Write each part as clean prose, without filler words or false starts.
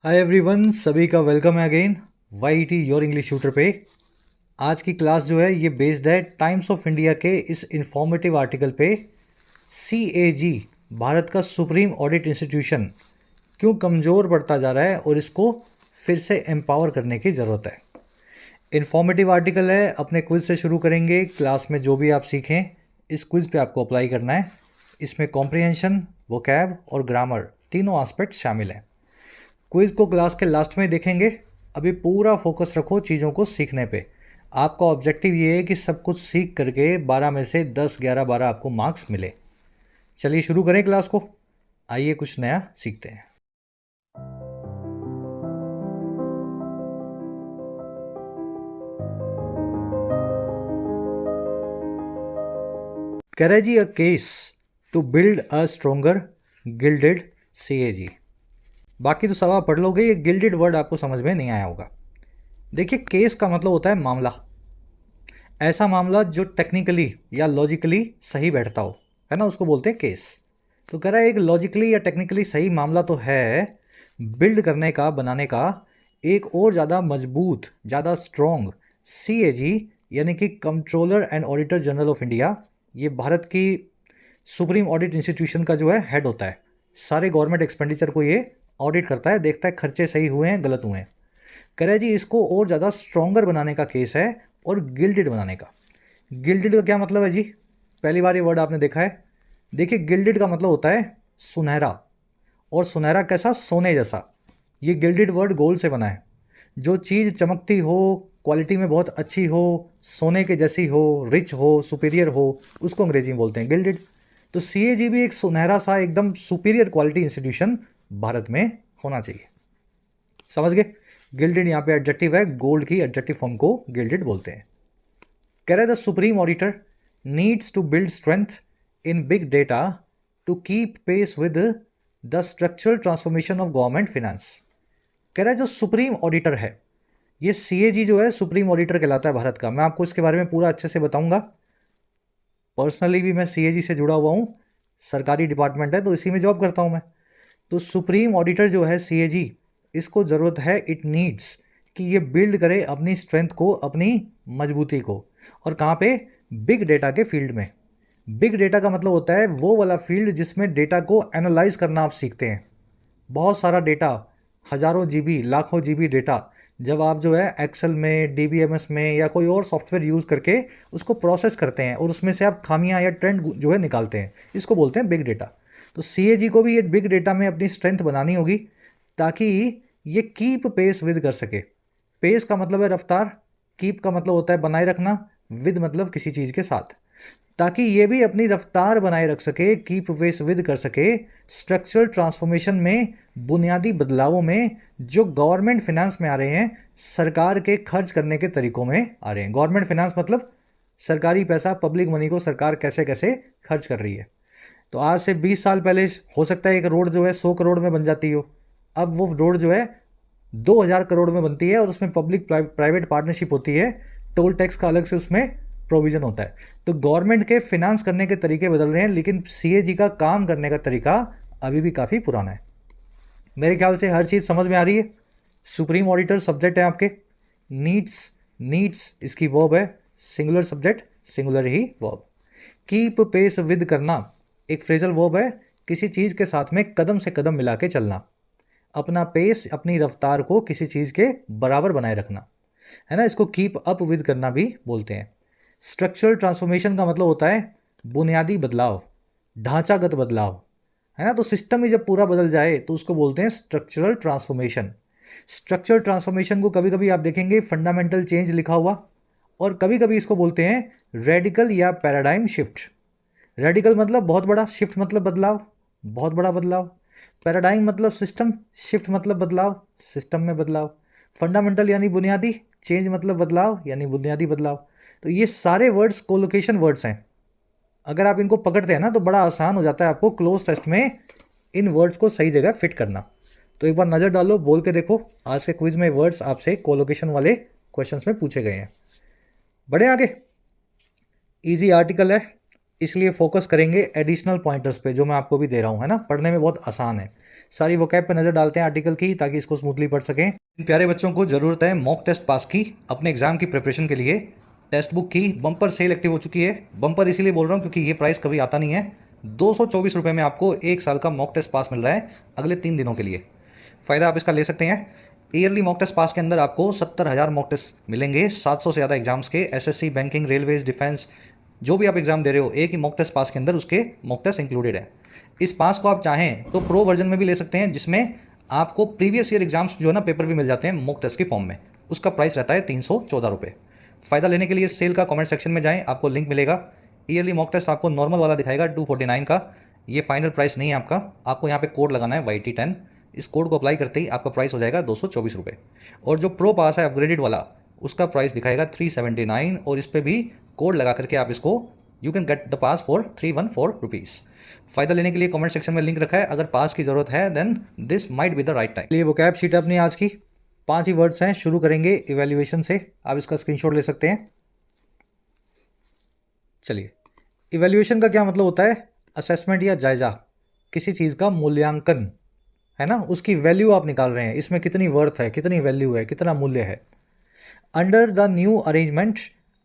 Hi everyone, सभी का welcome है again with your English tutor पे। आज की क्लास जो है ये बेस्ड है टाइम्स ऑफ इंडिया के इस इंफॉर्मेटिव आर्टिकल पे। सीएजी भारत का सुप्रीम ऑडिट इंस्टीट्यूशन क्यों कमज़ोर पड़ता जा रहा है और इसको फिर से एम्पावर करने की ज़रूरत है। इंफॉर्मेटिव आर्टिकल है। अपने क्विज से शुरू करेंगे। क्लास में जो भी आप सीखें इस क्विज पे आपको अप्लाई करना है। इसमें कॉम्प्रिहेंशन, वोकैब और ग्रामर तीनों एस्पेक्ट शामिल हैं। क्विज को क्लास के लास्ट में देखेंगे। अभी पूरा फोकस रखो चीज़ों को सीखने पे। आपका ऑब्जेक्टिव ये है कि सब कुछ सीख करके 12 में से 10, 11, 12 आपको मार्क्स मिले। चलिए शुरू करें क्लास को। आइए कुछ नया सीखते हैं। कह रहे जी, a case to build a stronger gilded CAG. बाकी तो सवाल पढ़ लोगे, ये गिल्डेड वर्ड आपको समझ में नहीं आया होगा। देखिए, केस का मतलब होता है मामला। ऐसा मामला जो टेक्निकली या लॉजिकली सही बैठता हो, है ना, उसको बोलते हैं केस। तो कह रहा है एक लॉजिकली या टेक्निकली सही मामला तो है, बिल्ड करने का, बनाने का एक और ज़्यादा मजबूत, ज़्यादा स्ट्रॉन्ग सीएजी यानी कि controller and auditor general of India, ये भारत की सुप्रीम ऑडिट इंस्टीट्यूशन का जो है हेड होता है। सारे गवर्नमेंट एक्सपेंडिचर को ये ऑडिट करता है, देखता है खर्चे सही हुए हैं गलत हुए हैं। कह रहे जी इसको और ज़्यादा स्ट्रॉन्गर बनाने का केस है और गिल्डेड बनाने का। गिल्डेड का क्या मतलब है जी? पहली बार ये वर्ड आपने देखा है। देखिए, गिल्डेड का मतलब होता है सुनहरा। और सुनहरा कैसा? सोने जैसा। ये गिल्डेड वर्ड गोल्ड से बना है। जो चीज़ चमकती हो, क्वालिटी में बहुत अच्छी हो, सोने के जैसी हो, रिच हो, सुपीरियर हो, उसको अंग्रेजी में बोलते हैं गिल्डेड। तो सीएजी भी एक सुनहरा सा, एकदम सुपीरियर क्वालिटी इंस्टीट्यूशन भारत में होना चाहिए। समझ गए? गिल्डेड यहाँ पे एडजेक्टिव है, गोल्ड की एडजेक्टिव फॉर्म को गिल्डेड बोलते हैं। कह रहे the supreme auditor needs to build strength in big data to keep pace with the structural transformation of government finance. कह रहा है जो सुप्रीम ऑडिटर है, ये सीएजी जो है सुप्रीम ऑडिटर कहलाता है भारत का। मैं आपको इसके बारे में पूरा अच्छे से बताऊंगा। पर्सनली भी मैं सीएजी से जुड़ा हुआ हूँ। सरकारी डिपार्टमेंट है तो इसी में जॉब करता हूँ मैं। तो सुप्रीम ऑडिटर जो है सीएजी, इसको ज़रूरत है, इट नीड्स, कि ये बिल्ड करे अपनी स्ट्रेंथ को, अपनी मजबूती को। और कहाँ पे? बिग डेटा के फील्ड में। बिग डेटा का मतलब होता है वो वाला फील्ड जिसमें डेटा को एनालाइज करना आप सीखते हैं। बहुत सारा डेटा, हज़ारों जीबी, लाखों जीबी डेटा, जब आप जो है एक्सेल में, डीबीएमएस में या कोई और सॉफ्टवेयर यूज़ करके उसको प्रोसेस करते हैं और उसमें से आप खामियां या ट्रेंड जो है निकालते हैं, इसको बोलते हैं बिग डेटा। तो सीएजी को भी ये बिग डेटा में अपनी स्ट्रेंथ बनानी होगी ताकि ये कीप पेस विद कर सके। पेस का मतलब है रफ्तार, कीप का मतलब होता है बनाए रखना, विद मतलब किसी चीज़ के साथ। ताकि ये भी अपनी रफ्तार बनाए रख सके, कीप पेस विद कर सके स्ट्रक्चरल ट्रांसफॉर्मेशन में, बुनियादी बदलावों में जो गवर्नमेंट फाइनेंस में आ रहे हैं, सरकार के खर्च करने के तरीकों में आ रहे हैं। गवर्नमेंट फाइनेंस मतलब सरकारी पैसा, पब्लिक मनी को सरकार कैसे कैसे खर्च कर रही है। तो आज से 20 साल पहले हो सकता है एक रोड जो है 100 करोड़ में बन जाती हो, अब वो रोड जो है 2000 करोड़ में बनती है और उसमें पब्लिक प्राइवेट पार्टनरशिप होती है, टोल टैक्स का अलग से उसमें प्रोविजन होता है। तो गवर्नमेंट के फिनांस करने के तरीके बदल रहे हैं, लेकिन सीएजी का काम करने का तरीका अभी भी काफ़ी पुराना है। मेरे ख्याल से हर चीज़ समझ में आ रही है। सुप्रीम ऑडिटर सब्जेक्ट है आपके। नीड्स, नीड्स इसकी वर्ब है, सिंगुलर सब्जेक्ट, सिंगुलर ही वर्ब। कीप पेस विद करना एक फ्रेजल वर्ब है, किसी चीज़ के साथ में कदम से कदम मिला के चलना, अपना पेस, अपनी रफ्तार को किसी चीज़ के बराबर बनाए रखना, है ना, इसको कीप अप विद करना भी बोलते हैं। स्ट्रक्चरल ट्रांसफॉर्मेशन का मतलब होता है बुनियादी बदलाव, ढांचागत बदलाव, है ना। तो सिस्टम ही जब पूरा बदल जाए तो उसको बोलते हैं स्ट्रक्चरल ट्रांसफॉर्मेशन। स्ट्रक्चरल ट्रांसफॉर्मेशन को कभी कभी आप देखेंगे फंडामेंटल चेंज लिखा हुआ, और कभी कभी इसको बोलते हैं रेडिकल या पैराडाइम शिफ्ट। रेडिकल मतलब बहुत बड़ा, शिफ्ट मतलब बदलाव, बहुत बड़ा बदलाव। पैराडाइम मतलब सिस्टम, शिफ्ट मतलब बदलाव, सिस्टम में बदलाव। फंडामेंटल यानी बुनियादी, चेंज मतलब बदलाव यानी बुनियादी बदलाव। तो ये सारे वर्ड्स कोलोकेशन वर्ड्स हैं। अगर आप इनको पकड़ते हैं ना तो बड़ा आसान हो जाता है आपको क्लोज टेस्ट में इन वर्ड्स को सही जगह फिट करना। तो एक बार नज़र डालो, बोल के देखो। आज के क्विज में वर्ड्स आपसे कोलोकेशन वाले क्वेश्चंस में पूछे गए हैं। बढ़े आगे। इजी आर्टिकल है, इसलिए फोकस करेंगे एडिशनल पॉइंटर्स पे जो मैं आपको भी दे रहा हूँ, है ना। पढ़ने में बहुत आसान है। सारी वोकैब पे नज़र डालते हैं आर्टिकल की, ताकि इसको स्मूथली पढ़ सकें। इन प्यारे बच्चों को ज़रूरत है मॉक टेस्ट पास की अपने एग्जाम की प्रिपरेशन के लिए। टेक्स्ट बुक की बम्पर सेल एक्टिव हो चुकी है। बम्पर इसीलिए बोल रहा हूँ क्योंकि ये प्राइस कभी आता नहीं है। 224 रुपये में आपको 1 साल का मॉक टेस्ट पास मिल रहा है अगले 3 दिनों के लिए। फ़ायदा आप इसका ले सकते हैं। ईयरली मॉक टेस्ट पास के अंदर आपको 70,000 मॉक टेस्ट मिलेंगे, 700 से ज़्यादा एग्जाम्स के, एसएससी, बैंकिंग, रेलवेज, डिफेंस, जो भी आप एग्जाम दे रहे हो एक ही मॉक टेस्ट पास के अंदर उसके मॉक टेस्ट इंक्लूडेड है। इस पास को आप चाहें तो प्रो वर्जन में भी ले सकते हैं, जिसमें आपको प्रीवियस ईयर एग्जाम्स जो है ना पेपर भी मिल जाते हैं मॉक टेस्ट की फॉर्म में। उसका प्राइस रहता है 314 रुपये। फ़ायदा लेने के लिए सेल का कमेंट सेक्शन में जाएं, आपको लिंक मिलेगा। ईयरली मॉक टेस्ट आपको नॉर्मल वाला दिखाएगा 249 का। ये फाइनल प्राइस नहीं है आपका, आपको यहाँ पे कोड लगाना है YT10। इस कोड को अप्लाई करते ही आपका प्राइस हो जाएगा 224 रुपये। और जो प्रो पास है अपग्रेडेड वाला, उसका प्राइस दिखाएगा 379, और इस पर भी कोड लगा करके आप इसको you can get the pass for 314 rupees. फ़ायदा लेने के लिए कमेंट सेक्शन में लिंक रखा है, अगर पास की ज़रूरत है then this might be the right time. ये वोकैब शीट अपनी आज की 5 ही वर्ड्स हैं। शुरू करेंगे इवैल्यूएशन से, आप इसका स्क्रीनशॉट ले सकते हैं। चलिए, इवैल्यूएशन का क्या मतलब होता है? असेसमेंट या जायजा, किसी चीज़ का मूल्यांकन, है ना। उसकी वैल्यू आप निकाल रहे हैं, इसमें कितनी वर्थ है, कितनी वैल्यू है, कितना मूल्य है। Under the new arrangement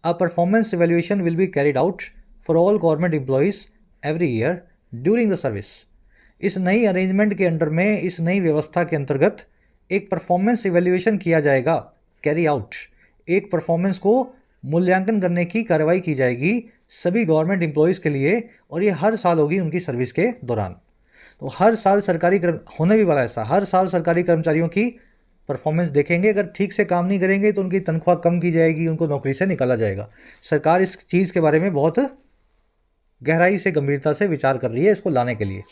a performance evaluation will be carried out for all government employees every year during the service. इस नई अरेंजमेंट के अंडर में, इस नई व्यवस्था के अंतर्गत एक परफॉर्मेंस इवैल्यूएशन किया जाएगा, कैरी आउट। एक परफॉर्मेंस को मूल्यांकन करने की कार्रवाई की जाएगी सभी गवर्नमेंट एम्प्लॉयज़ के लिए, और ये हर साल होगी उनकी सर्विस के दौरान। तो हर साल सरकारी होने भी वाला ऐसा, हर साल सरकारी कर्मचारियों की परफॉर्मेंस देखेंगे। अगर ठीक से काम नहीं करेंगे तो उनकी तनख्वाह कम की जाएगी, उनको नौकरी से निकाला जाएगा। सरकार इस चीज़ के बारे में बहुत गहराई से, गंभीरता से विचार कर रही है इसको लाने के लिए।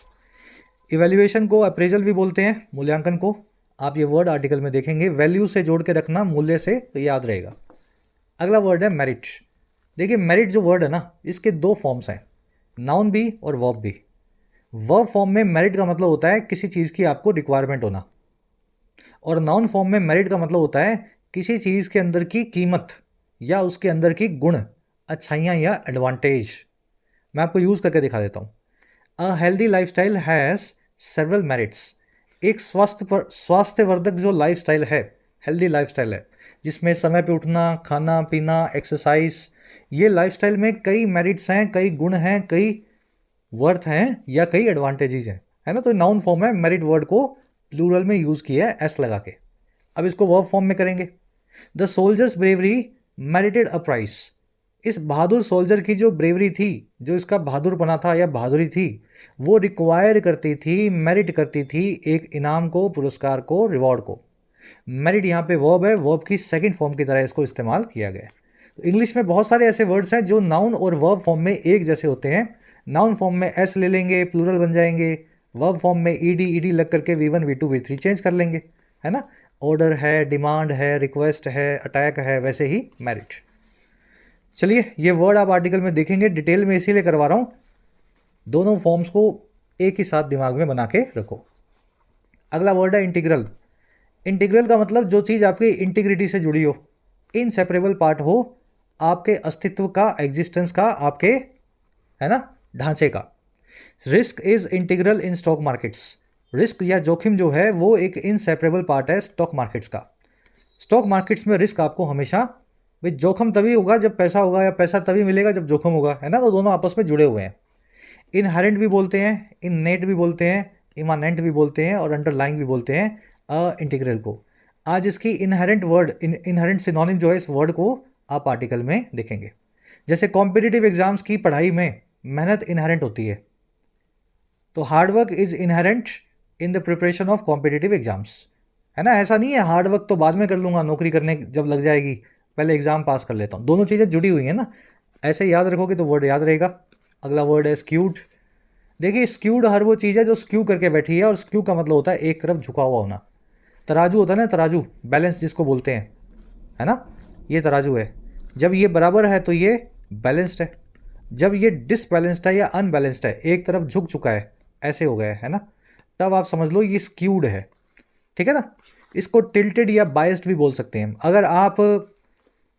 इवैल्यूएशन को अप्रेजल भी बोलते हैं, मूल्यांकन को। आप ये वर्ड आर्टिकल में देखेंगे, वैल्यू से जोड़ के रखना, मूल्य से, तो याद रहेगा। अगला वर्ड है मेरिट। देखिए, मेरिट जो वर्ड है ना, इसके 2 फॉर्म्स हैं, नाउन भी और वर्ब भी। वर्ब फॉर्म में मेरिट का मतलब होता है किसी चीज़ की आपको रिक्वायरमेंट होना, और नाउन फॉर्म में मेरिट का मतलब होता है किसी चीज़ के अंदर की कीमत या उसके अंदर की गुण, अच्छाइयाँ या एडवांटेज। मैं आपको यूज़ करके दिखा देता हूँ। A healthy lifestyle has several merits. एक स्वास्थ्यवर्धक जो लाइफस्टाइल है, हेल्दी लाइफस्टाइल है, जिसमें समय पे उठना, खाना पीना, एक्सरसाइज, ये लाइफस्टाइल में कई मेरिट्स हैं, कई गुण हैं, कई वर्थ हैं या कई एडवांटेजेस हैं, है ना। तो नाउन फॉर्म है, मेरिट वर्ड को प्लूरल में यूज़ किया है एस लगा के। अब इसको वर्ब फॉर्म में करेंगे। The soldiers bravery merited a prize. इस बहादुर सोल्जर की जो ब्रेवरी थी, जो इसका बहादुरपना था या बहादुरी थी, वो रिक्वायर करती थी, मेरिट करती थी एक इनाम को, पुरस्कार को, रिवॉर्ड को। मेरिट यहाँ पे वर्ब है, वर्ब की सेकंड फॉर्म की तरह इसको इस्तेमाल किया गया है। तो इंग्लिश में बहुत सारे ऐसे वर्ड्स हैं जो नाउन और वर्ब फॉर्म में एक जैसे होते हैं। नाउन फॉर्म में एस ले लेंगे, प्लूरल बन जाएंगे। वर्ब फॉर्म में ईडी लग करके V1 V2 V3 चेंज कर लेंगे, है ना। ऑर्डर है, डिमांड है, रिक्वेस्ट है, अटैक है, वैसे ही मेरिट। चलिए, ये वर्ड आप आर्टिकल में देखेंगे, डिटेल में इसीलिए करवा रहा हूँ, दोनों फॉर्म्स को एक ही साथ दिमाग में बना के रखो। अगला वर्ड है इंटीग्रल। इंटीग्रल का मतलब जो चीज़ आपकी इंटीग्रिटी से जुड़ी हो, इनसेपरेबल पार्ट हो आपके अस्तित्व का, एग्जिस्टेंस का, आपके, है ना, ढांचे का। Risk is integral in stock markets. Risk या जोखिम जो है वो एक इनसेपरेबल पार्ट है स्टॉक मार्केट्स का। स्टॉक मार्केट्स में रिस्क आपको हमेशा, भाई जोखिम तभी होगा जब पैसा होगा, या पैसा तभी मिलेगा जब जोखिम होगा, है ना। तो दोनों आपस में जुड़े हुए हैं। इनहेरेंट भी बोलते हैं, इननेट भी बोलते हैं, इमानेंट भी बोलते हैं, और अंडरलाइंग भी बोलते हैं इंटीग्रल को। आज इसकी इनहेरेंट वर्ड, इनहेरेंट सिनोनिम जो है इस वर्ड को आप आर्टिकल में देखेंगे। जैसे कॉम्पिटिटिव एग्जाम्स की पढ़ाई में मेहनत इनहेरेंट होती है, तो hard work is inherent in the preparation of competitive exams, है ना। ऐसा नहीं है हार्डवर्क तो बाद में कर लूँगा, नौकरी करने जब लग जाएगी, पहले एग्जाम पास कर लेता हूँ। दोनों चीज़ें जुड़ी हुई हैं ना, ऐसे याद रखोगे तो वर्ड याद रहेगा। अगला वर्ड है स्क्यूड। देखिए, स्क्यूड हर वो चीज़ है जो स्क्यू करके बैठी है, और स्क्यू का मतलब होता है एक तरफ झुका हुआ होना। तराजू होता है ना, तराजू, बैलेंस जिसको बोलते हैं, है ना। ये तराजू है, जब ये बराबर है तो ये बैलेंस्ड है, जब ये डिसबैलेंस्ड है या अनबैलेंस्ड है, एक तरफ झुक चुका है, ऐसे हो गया है ना, तब आप समझ लो ये स्क्यूड है, ठीक है ना। इसको टिल्टेड या बायस्ड भी बोल सकते हैं। अगर आप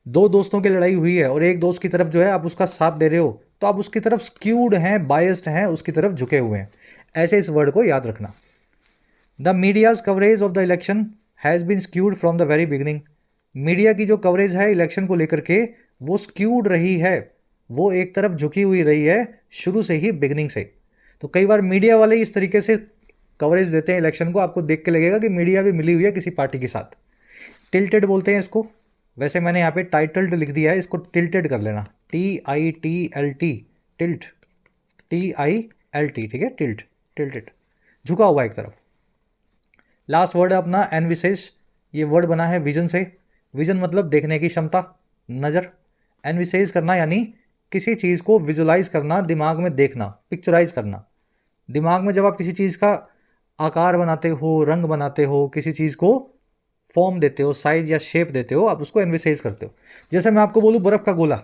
दो दोस्तों की लड़ाई हुई है और एक दोस्त की तरफ जो है आप उसका साथ दे रहे हो, तो आप उसकी तरफ स्क्यूड हैं, बायस्ड हैं, उसकी तरफ झुके हुए हैं। ऐसे इस वर्ड को याद रखना। The media's coverage of the election has been skewed from the very beginning. Media की जो कवरेज है इलेक्शन को लेकर के वो स्क्यूड रही है, वो एक तरफ झुकी हुई रही है शुरू से ही, बिगिनिंग से। तो कई बार मीडिया वाले इस तरीके से कवरेज देते हैं इलेक्शन को, आपको देख के लगेगा कि मीडिया भी मिली हुई है किसी पार्टी के साथ। टिल्टेड बोलते हैं इसको। वैसे मैंने यहाँ पे टाइटल्ड लिख दिया है, इसको टिल्टेड कर लेना, TITLT, टिल्ट, TILT, ठीक है, टिल्ट, टिल्टेड, झुका हुआ एक तरफ। लास्ट वर्ड है अपना एनविसेज। ये वर्ड बना है विजन से। विजन मतलब देखने की क्षमता, नज़र। एनविसेज करना यानी किसी चीज़ को विजुलाइज करना, दिमाग में देखना, पिक्चराइज करना। दिमाग में जब आप किसी चीज़ का आकार बनाते हो, रंग बनाते हो, किसी चीज़ को फॉर्म देते हो, साइज या शेप देते हो, आप उसको एनविसेज करते हो। जैसे मैं आपको बोलूँ बर्फ़ का गोला,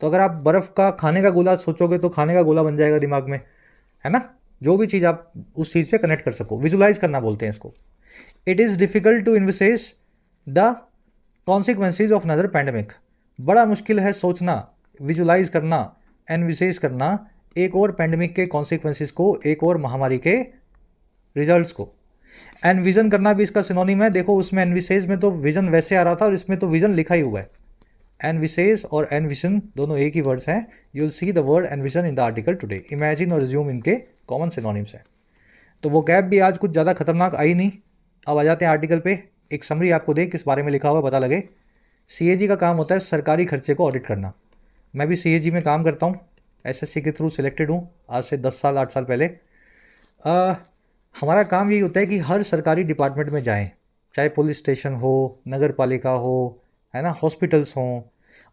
तो अगर आप बर्फ़ का खाने का गोला सोचोगे तो खाने का गोला बन जाएगा दिमाग में, है ना। जो भी चीज़ आप उस चीज़ से कनेक्ट कर सको, विजुलाइज करना बोलते हैं इसको। It is difficult to envisage the consequences of another pandemic. बड़ा मुश्किल है सोचना, विजुलाइज करना, एनविसेज करना एक और पैंडमिक के कॉन्सिक्वेंसेज को, एक और महामारी के रिजल्ट्स को। एनविजन करना भी इसका सिनोनिम है। देखो उसमें एनविसेज में तो विजन वैसे आ रहा था और इसमें तो विजन लिखा ही हुआ है। एनविसेज और एनविजन दोनों एक ही वर्ड्स हैं। You will see the word envision in the article today. Imagine और रिज्यूम इनके कॉमन सिनोनिम्स हैं। तो वो गैप भी आज कुछ ज़्यादा खतरनाक आई नहीं। अब आ जाते हैं आर्टिकल पे। एक समरी आपको दे किस बारे में लिखा हुआ पता लगे। CAG का काम होता है सरकारी खर्चे को ऑडिट करना। मैं भी CAG में काम करता हूँ, SSC के थ्रू सिलेक्टेड हूँ आज से 10 साल 8 साल पहले। हमारा काम यही होता है कि हर सरकारी डिपार्टमेंट में जाएं, चाहे पुलिस स्टेशन हो, नगर पालिका हो, है ना, हॉस्पिटल्स हों,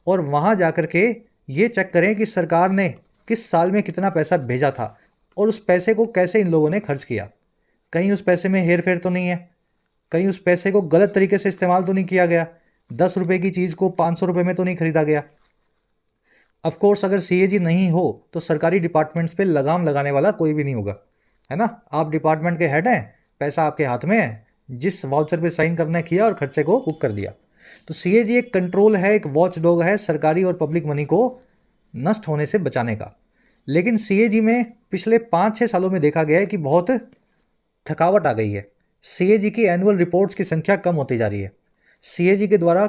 और वहाँ जा कर के ये चेक करें कि सरकार ने किस साल में कितना पैसा भेजा था और उस पैसे को कैसे इन लोगों ने खर्च किया। कहीं उस पैसे में हेर फेर तो नहीं है, कहीं उस पैसे को गलत तरीके से इस्तेमाल तो नहीं किया गया, 10 रुपये की चीज़ को 500 रुपये में तो नहीं खरीदा गया। ऑफकोर्स अगर CAG नहीं हो तो सरकारी डिपार्टमेंट्स पे लगाम लगाने वाला कोई भी नहीं होगा, है ना। आप डिपार्टमेंट के हेड हैं, पैसा आपके हाथ में है, जिस वाउचर पे साइन करना किया और खर्चे को बुक कर दिया। तो CAG एक कंट्रोल है, एक वॉच डॉग है सरकारी और पब्लिक मनी को नष्ट होने से बचाने का। लेकिन CAG में पिछले 5-6 सालों में देखा गया है कि बहुत थकावट आ गई है। CAG की एनुअल रिपोर्ट्स की संख्या कम होती जा रही है। CAG के द्वारा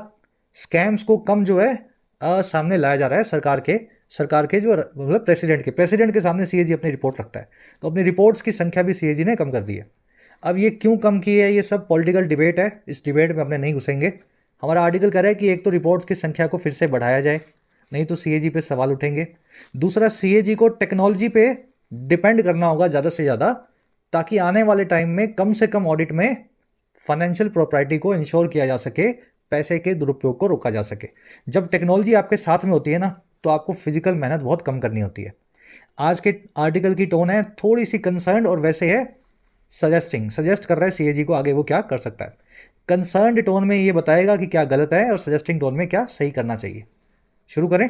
स्कैम्स को कम जो है सामने लाया जा रहा है। सरकार के जो मतलब प्रेसिडेंट के सामने CAG अपनी रिपोर्ट रखता है। तो अपनी रिपोर्ट्स की संख्या भी CAG ने कम कर दी है। अब ये क्यों कम की है, ये सब पॉलिटिकल डिबेट है, इस डिबेट में अपने नहीं घुसेंगे। हमारा आर्टिकल कह रहा है कि एक तो रिपोर्ट्स की संख्या को फिर से बढ़ाया जाए, नहीं तो CAG पे सवाल उठेंगे। दूसरा, CAG को टेक्नोलॉजी पे डिपेंड करना होगा ज़्यादा से ज़्यादा, ताकि आने वाले टाइम में कम से कम ऑडिट में फाइनेंशियल प्रॉपर्टी को इंश्योर किया जा सके, पैसे के दुरुपयोग को रोका जा सके। जब टेक्नोलॉजी आपके साथ में होती है ना, तो आपको फिजिकल मेहनत बहुत कम करनी होती है। आज के आर्टिकल की टोन है थोड़ी सी कंसर्न और वैसे है सजेस्ट कर रहा है CAG को आगे वो क्या कर सकता है। कंसर्न्ड टोन में ये बताएगा कि क्या गलत है और सजेस्टिंग टोन में क्या सही करना चाहिए। शुरू करें।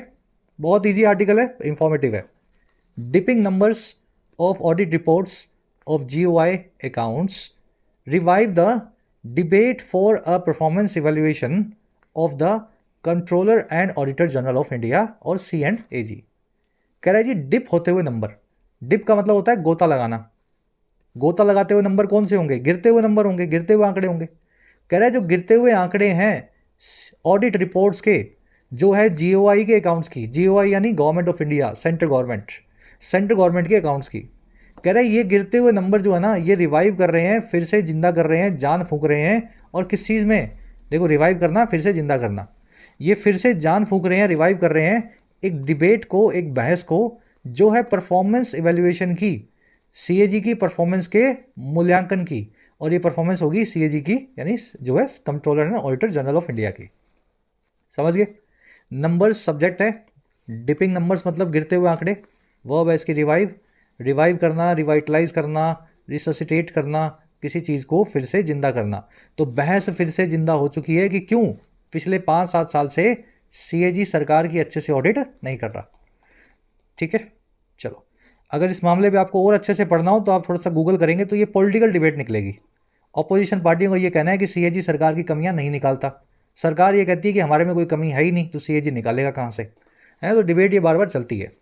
बहुत ईजी आर्टिकल है, इंफॉर्मेटिव है। Dipping numbers of audit reports of GOI accounts revive the debate for a performance evaluation of the Controller and Auditor General of India और C&AG। कह रहा है जी डिप होते हुए नंबर। डिप का मतलब होता है गोता लगाना। गोता लगाते हुए नंबर कौन से होंगे? गिरते हुए नंबर होंगे, गिरते हुए आंकड़े होंगे। कह रहा है जो गिरते हुए आंकड़े हैं ऑडिट रिपोर्ट्स के, जो है GOI के अकाउंट्स की, GOI यानी government of India, central government के अकाउंट्स की। कह रहे हैं ये गिरते हुए नंबर जो है ना, ये रिवाइव कर रहे हैं, फिर से जिंदा कर रहे हैं, जान फूंक रहे हैं। और किस चीज़ में? देखो, रिवाइव करना, फिर से जिंदा करना, ये फिर से जान फूंक रहे हैं, रिवाइव कर रहे हैं एक डिबेट को, एक बहस को, जो है परफॉर्मेंस इवेल्युएशन की, CAG की परफॉर्मेंस के मूल्यांकन की। और ये परफॉर्मेंस होगी CAG की, यानी जो है controller and auditor general of India की। समझ गए? नंबर्स सब्जेक्ट है, डिपिंग नंबर्स मतलब गिरते हुए आंकड़े, वर्ब है इसकी रिवाइव करना, रिवाइटलाइज करना, रिससिटेट करना, किसी चीज़ को फिर से जिंदा करना। तो बहस फिर से जिंदा हो चुकी है कि क्यों पिछले 5-7 साल से CAG सरकार की अच्छे से ऑडिट नहीं कर रहा। ठीक है, चलो, अगर इस मामले पे आपको और अच्छे से पढ़ना हो तो आप थोड़ा सा गूगल करेंगे तो ये पॉलिटिकल डिबेट निकलेगी। ऑपोजिशन पार्टियों का ये कहना है कि CAG सरकार की कमियां नहीं निकालता, सरकार ये कहती है कि हमारे में कोई कमी है ही नहीं, तो CAG निकालेगा कहाँ से, है। तो डिबेट ये बार बार चलती है।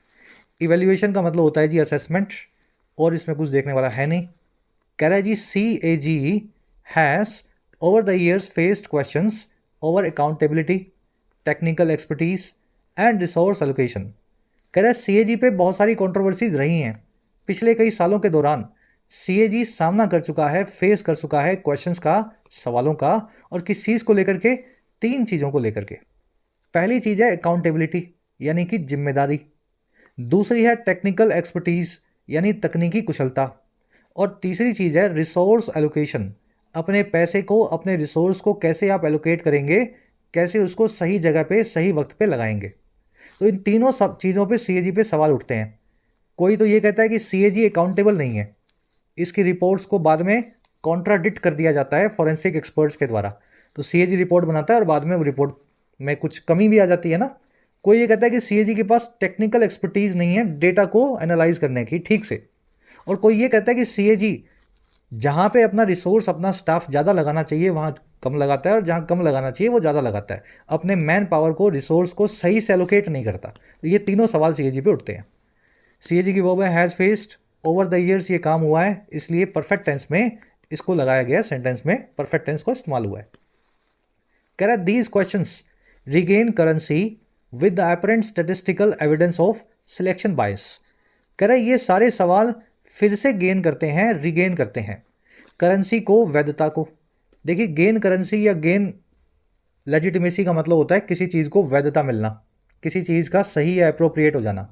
इवेल्युएशन का मतलब होता है जी असेसमेंट, और इसमें कुछ देखने वाला है नहीं। कह रहा है जी CAG has over the years faced questions over accountability, technical expertise and resource allocation. कह रहा है CAG पे बहुत सारी कंट्रोवर्सीज रही हैं पिछले कई सालों के दौरान। CAG सामना कर चुका है, फेस कर चुका है क्वेश्चंस का, सवालों का, और किस चीज़ को लेकर के? 3 चीज़ों को लेकर के। पहली चीज़ है अकाउंटेबिलिटी यानी कि जिम्मेदारी, दूसरी है टेक्निकल एक्सपर्टीज यानी तकनीकी कुशलता, और तीसरी चीज़ है रिसोर्स एलोकेशन, अपने पैसे को, अपने रिसोर्स को कैसे आप एलोकेट करेंगे, कैसे उसको सही जगह पे सही वक्त पे लगाएंगे। तो इन तीनों सब चीज़ों पे CAG पे सवाल उठते हैं। कोई तो ये कहता है कि CAG अकाउंटेबल नहीं है, इसकी रिपोर्ट्स को बाद में कॉन्ट्राडिक्ट कर दिया जाता है फॉरेंसिक एक्सपर्ट्स के द्वारा। तो CAG रिपोर्ट बनाता है और बाद में वो रिपोर्ट में कुछ कमी भी आ जाती है ना। कोई ये कहता है कि CAG के पास टेक्निकल एक्सपर्टीज नहीं है डेटा को एनालाइज करने की ठीक से, और कोई ये कहता है कि CAG जहाँ पे अपना रिसोर्स, अपना स्टाफ ज़्यादा लगाना चाहिए वहाँ कम लगाता है, और जहाँ कम लगाना चाहिए वो ज़्यादा लगाता है, अपने मैन पावर को, रिसोर्स को सही से एलोकेट नहीं करता। तो ये तीनों सवाल CAG पे उठते हैं। CAG की वर्ब है has faced, over the years ये काम हुआ है, इसलिए परफेक्ट टेंस में इसको लगाया गया, सेंटेंस में परफेक्ट टेंस को इस्तेमाल हुआ है। कह रहा है these questions regain currency with the apparent statistical evidence of selection bias. कह रहा है ये सारे सवाल फिर से गेन करते हैं, रिगेन करते हैं करेंसी को, वैधता को। देखिए गेन करेंसी या गेन लेजिटिमेसी का मतलब होता है किसी चीज़ को वैधता मिलना, किसी चीज़ का सही या अप्रोप्रिएट हो जाना।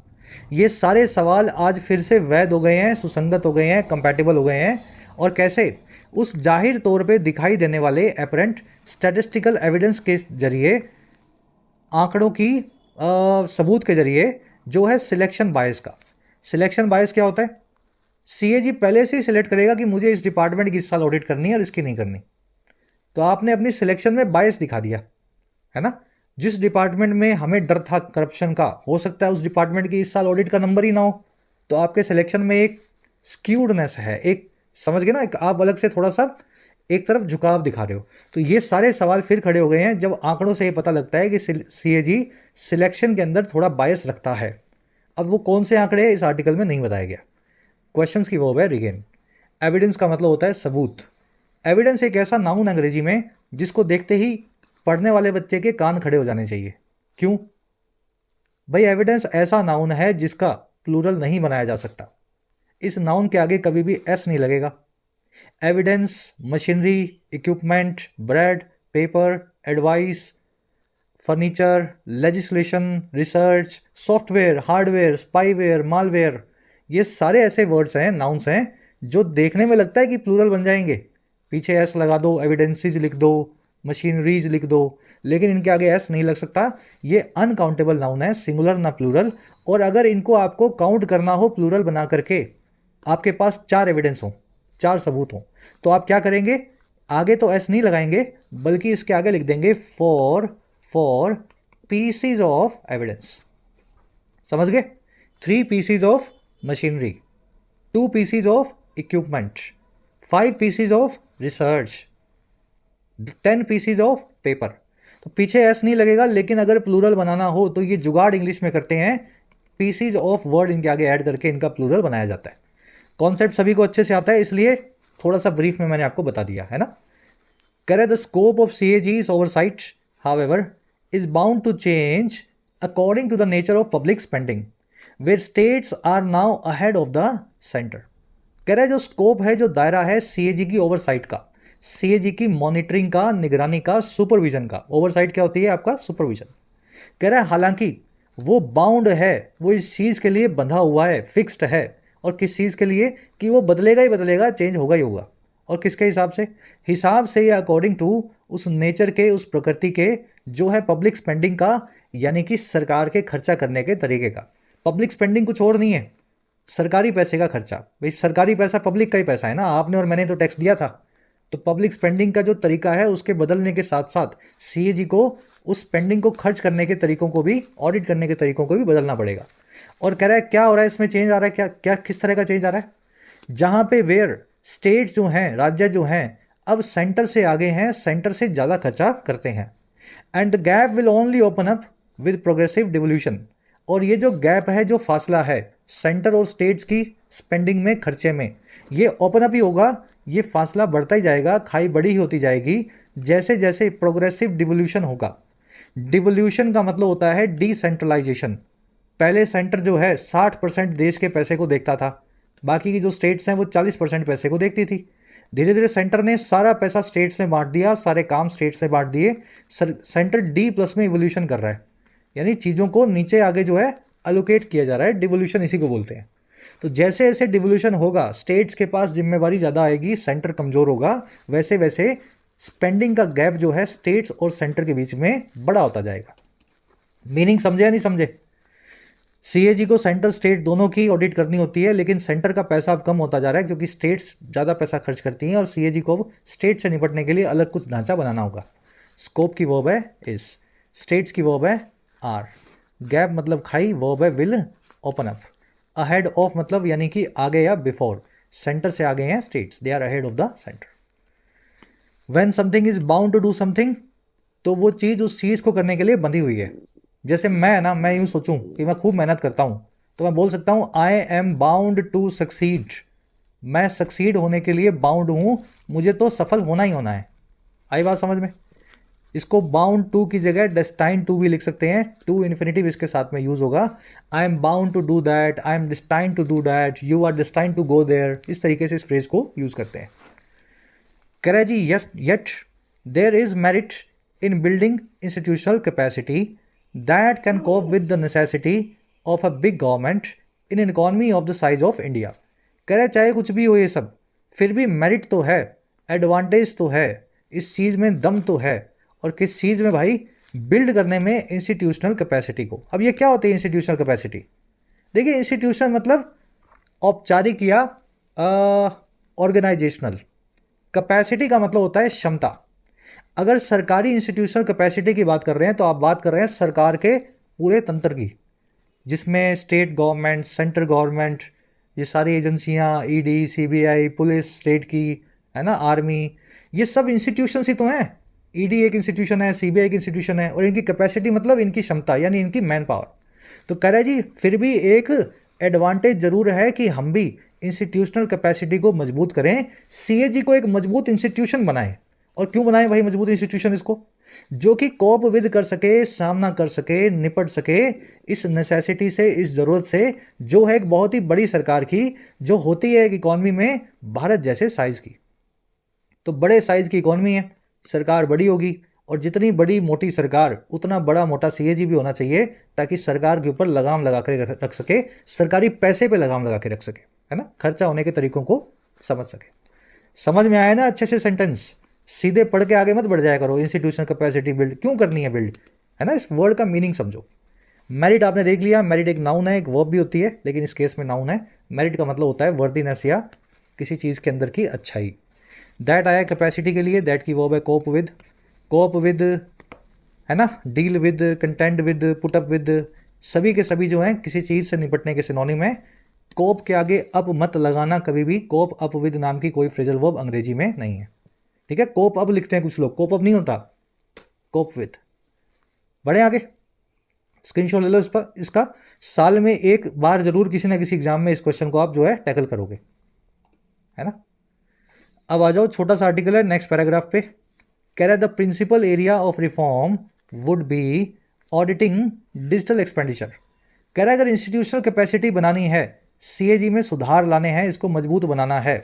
ये सारे सवाल आज फिर से वैध हो गए हैं, सुसंगत हो गए हैं, कंपैटिबल हो गए हैं। और कैसे? उस जाहिर तौर पे दिखाई देने वाले अपरेंट स्टैटिस्टिकल एविडेंस के जरिए, आंकड़ों की सबूत के जरिए, जो है सिलेक्शन बायस का। सिलेक्शन बायस क्या होता है? CAG पहले से ही सिलेक्ट करेगा कि मुझे इस डिपार्टमेंट की इस साल ऑडिट करनी है और इसकी नहीं करनी। तो आपने अपनी सिलेक्शन में बायस दिखा दिया है ना। जिस डिपार्टमेंट में हमें डर था करप्शन का, हो सकता है उस डिपार्टमेंट की इस साल ऑडिट का नंबर ही ना हो, तो आपके सिलेक्शन में एक स्क्यूडनेस है, एक, समझ गए ना, एक आप अलग से थोड़ा सा एक तरफ झुकाव दिखा रहे हो। तो ये सारे सवाल फिर खड़े हो गए हैं जब आंकड़ों से ये पता लगता है कि CAG सिलेक्शन के अंदर थोड़ा बायस रखता है। अब वो कौन से आंकड़े इस आर्टिकल में नहीं बताया गया। क्वेश्चंस की वर्ब है रिगेन। एविडेंस का मतलब होता है सबूत। एविडेंस एक ऐसा नाउन अंग्रेजी में जिसको देखते ही पढ़ने वाले बच्चे के कान खड़े हो जाने चाहिए। क्यों भाई? एविडेंस ऐसा नाउन है जिसका प्लूरल नहीं बनाया जा सकता। इस नाउन के आगे कभी भी एस नहीं लगेगा। Evidence, machinery, equipment, bread, paper, advice, furniture, legislation, research, software, hardware, spyware, malware, ये सारे ऐसे वर्ड्स हैं, नाउन्स हैं, जो देखने में लगता है कि प्लूरल बन जाएंगे। पीछे एस लगा दो, एविडेंसीज लिख दो, मशीनरीज लिख दो, लेकिन इनके आगे एस नहीं लग सकता। ये अनकाउंटेबल नाउन है, सिंगुलर ना प्लूरल। और अगर इनको आपको काउंट करना हो प्लूरल बना करके, आपके पास 4 एविडेंस हो, 4 सबूत हो, तो आप क्या करेंगे? आगे तो एस नहीं लगाएंगे, बल्कि इसके आगे लिख देंगे फॉर पीसीज ऑफ एविडेंस। समझ गए? 3 PCs of machinery, 2 PCs of equipment, 5 PCs of research, 10 PCs of paper. तो पीछे एस नहीं लगेगा, लेकिन अगर प्लूरल बनाना हो तो ये जुगाड़ इंग्लिश में करते हैं, पीसीज ऑफ वर्ड इनके आगे ऐड करके इनका प्लूरल बनाया जाता है। कॉन्सेप्ट सभी को अच्छे से आता है, इसलिए थोड़ा सा ब्रीफ में मैंने आपको बता दिया है ना। कह the scope of CAG's oversight however is bound to change according to the nature of public spending where states are now ahead of the centre. कह रहा है जो स्कोप है, जो दायरा है CAG की ओवरसाइट का, CAG की मॉनिटरिंग का, निगरानी का, सुपरविजन का। ओवरसाइट क्या होती है? आपका सुपरविजन। कह रहा है हालांकि वो बाउंड है, वो इस चीज़ के लिए बंधा हुआ है, फिक्स्ड है। और किस चीज़ के लिए? कि वो बदलेगा ही बदलेगा, चेंज होगा ही होगा। और किसके हिसाब से? हिसाब से या अकॉर्डिंग टू उस नेचर के, उस प्रकृति के, जो है पब्लिक स्पेंडिंग का, यानी कि सरकार के खर्चा करने के तरीके का। पब्लिक स्पेंडिंग कुछ और नहीं है, सरकारी पैसे का खर्चा। भाई सरकारी पैसा पब्लिक का ही पैसा है ना, आपने और मैंने तो टैक्स दिया था। तो पब्लिक स्पेंडिंग का जो तरीका है उसके बदलने के साथ साथ CAG को उस स्पेंडिंग को खर्च करने के तरीकों को भी, ऑडिट करने के तरीकों को भी बदलना पड़ेगा। और कह रहा है क्या हो रहा है इसमें, चेंज आ रहा है, क्या क्या किस तरह का चेंज आ रहा है? जहाँ पे वेयर स्टेट्स जो हैं, राज्य जो हैं, अब सेंटर से आगे हैं, सेंटर से ज़्यादा खर्चा करते हैं। And the gap will only open up with progressive devolution. और ये जो गैप है, जो फासला है, सेंटर और स्टेट्स की स्पेंडिंग में, खर्चे में। ये ओपन अप ही होगा, ये फासला बढ़ता ही जाएगा, खाई बड़ी ही होती जाएगी जैसे जैसे प्रोग्रेसिव डिवोल्यूशन होगा। डिवोल्यूशन का मतलब होता है डिसेंट्रलाइजेशन। पहले सेंटर जो है 60% देश के पैसे को देखता था, बाकी की जो स्टेट्स हैं वो 40% पैसे को देखती थी। धीरे धीरे सेंटर ने सारा पैसा स्टेट्स में बांट दिया, सारे काम स्टेट्स में बांट दिए। सेंटर डी प्लस में इवोल्यूशन कर रहा है, यानी चीज़ों को नीचे आगे जो है अलोकेट किया जा रहा है। डिवोल्यूशन इसी को बोलते हैं। तो जैसे जैसे डिवोल्यूशन होगा, स्टेट्स के पास जिम्मेवारी ज़्यादा आएगी, सेंटर कमज़ोर होगा, वैसे वैसे स्पेंडिंग का गैप जो है स्टेट्स और सेंटर के बीच में बड़ा होता जाएगा। मीनिंग समझे या नहीं समझे? सीएजी को सेंटर स्टेट दोनों की ऑडिट करनी होती है, लेकिन सेंटर का पैसा अब कम होता जा रहा है क्योंकि स्टेट्स ज़्यादा पैसा खर्च करती हैं और सीएजी को अब स्टेट से निपटने के लिए अलग कुछ ढांचा बनाना होगा। स्कोप की वर्ब है इज, स्टेट्स की वर्ब है आर, गैप मतलब खाई, वर्ब है will, open up. Ahead of मतलब यानी कि आगे या बिफोर, सेंटर से आगे हैं states, they are ahead of the centre. When something is bound to do something, तो वो चीज़ उस चीज़ को करने के लिए बंधी हुई है। जैसे मैं यूँ सोचूं कि मैं खूब मेहनत करता हूँ, तो मैं बोल सकता हूँ I am bound to succeed. मैं सक्सीड होने के लिए बाउंड हूँ, मुझे तो सफल होना ही होना है। आई बात समझ में? इसको बाउंड टू की जगह डेस्टाइन टू भी लिख सकते हैं, टू इन्फिनिटिव इसके साथ में यूज होगा। I am bound to do that, I am destine to do that, you are destine to go there. इस तरीके से इस फ्रेज को यूज करते हैं। कह रहा है जी yes yet there is merit in building institutional capacity that can cope with the necessity of a big government in an economy of the size of India. कह रहा है चाहे कुछ भी हो ये सब, फिर भी मेरिट तो है, एडवांटेज तो है, इस चीज़ में दम तो है। और किस चीज़ में भाई? बिल्ड करने में इंस्टीट्यूशनल कैपेसिटी को। अब ये क्या होती है इंस्टीट्यूशनल कैपेसिटी? देखिए, इंस्टीट्यूशन मतलब औपचारिक या ऑर्गेनाइजेशनल। कैपेसिटी का मतलब होता है क्षमता। अगर सरकारी इंस्टीट्यूशनल कैपेसिटी की बात कर रहे हैं तो आप बात कर रहे हैं सरकार के पूरे तंत्र की, जिसमें स्टेट गवर्नमेंट, सेंट्रल गवर्नमेंट, ये सारी एजेंसियां, ईडी, सीबीआई, पुलिस स्टेट की है ना, आर्मी, ये सब इंस्टीट्यूशंस ही तो हैं। ईडी एक इंस्टीट्यूशन है, सीबीआई एक इंस्टीट्यूशन है, और इनकी कैपेसिटी मतलब इनकी क्षमता यानी इनकी मैन पावर। तो कह रहे जी फिर भी एक एडवांटेज जरूर है कि हम भी इंस्टीट्यूशनल कैपेसिटी को मजबूत करें, सीएजी को एक मजबूत इंस्टीट्यूशन बनाएं। और क्यों बनाएं भाई मजबूत इंस्टीट्यूशन इसको? जो कि कोप विद कर सके, सामना कर सके, निपट सके इस नेसेसिटी से, इस ज़रूरत से, जो है एक बहुत ही बड़ी सरकार की, जो होती है एक इकॉनमी में भारत जैसे साइज़ की। तो बड़े साइज़ की इकॉनमी है, सरकार बड़ी होगी, और जितनी बड़ी मोटी सरकार उतना बड़ा मोटा सीएजी भी होना चाहिए, ताकि सरकार के ऊपर लगाम लगा कर रख सके, सरकारी पैसे पे लगाम लगा के रख सके, है ना, खर्चा होने के तरीकों को समझ सके। समझ में आया ना अच्छे से सेंटेंस? सीधे पढ़ के आगे मत बढ़ जाया करो। इंस्टीट्यूशनल कैपेसिटी बिल्ड क्यों करनी है बिल्ड, है ना, इस वर्ड का मीनिंग समझो। मेरिट आपने देख लिया, मेरिट एक नाउन है, एक वर्ब भी होती है, लेकिन इस केस में नाउन है। मेरिट का मतलब होता है वर्दीनेस या किसी चीज़ के अंदर की अच्छाई। दैट आया कैपेसिटी के लिए, दैट की वर्ब है कोप विद। कोप विद है ना, deal with, contained with, put up with, सभी के सभी जो हैं किसी चीज़ से निपटने के सिनोनिम है। कोप के आगे अप मत लगाना कभी भी, कोप अप विद नाम की कोई फ्रेजल वर्ब अंग्रेजी में नहीं है, ठीक है। कोप अप लिखते हैं कुछ लोग, कोप अप नहीं होता, कोप विद। बढ़े आगे, स्क्रीनशॉट ले लो इस पर, इसका साल में एक बार जरूर किसी ना किसी एग्जाम में इस क्वेश्चन को आप जो है टैकल करोगे, है ना। अब आ जाओ, छोटा सा आर्टिकल है नेक्स्ट पैराग्राफ पे। कह रहा है the principal area of reform would be auditing digital expenditure. कह रहा है अगर इंस्टीट्यूशनल कैपेसिटी बनानी है, सीएजी में सुधार लाने हैं, इसको मजबूत बनाना है,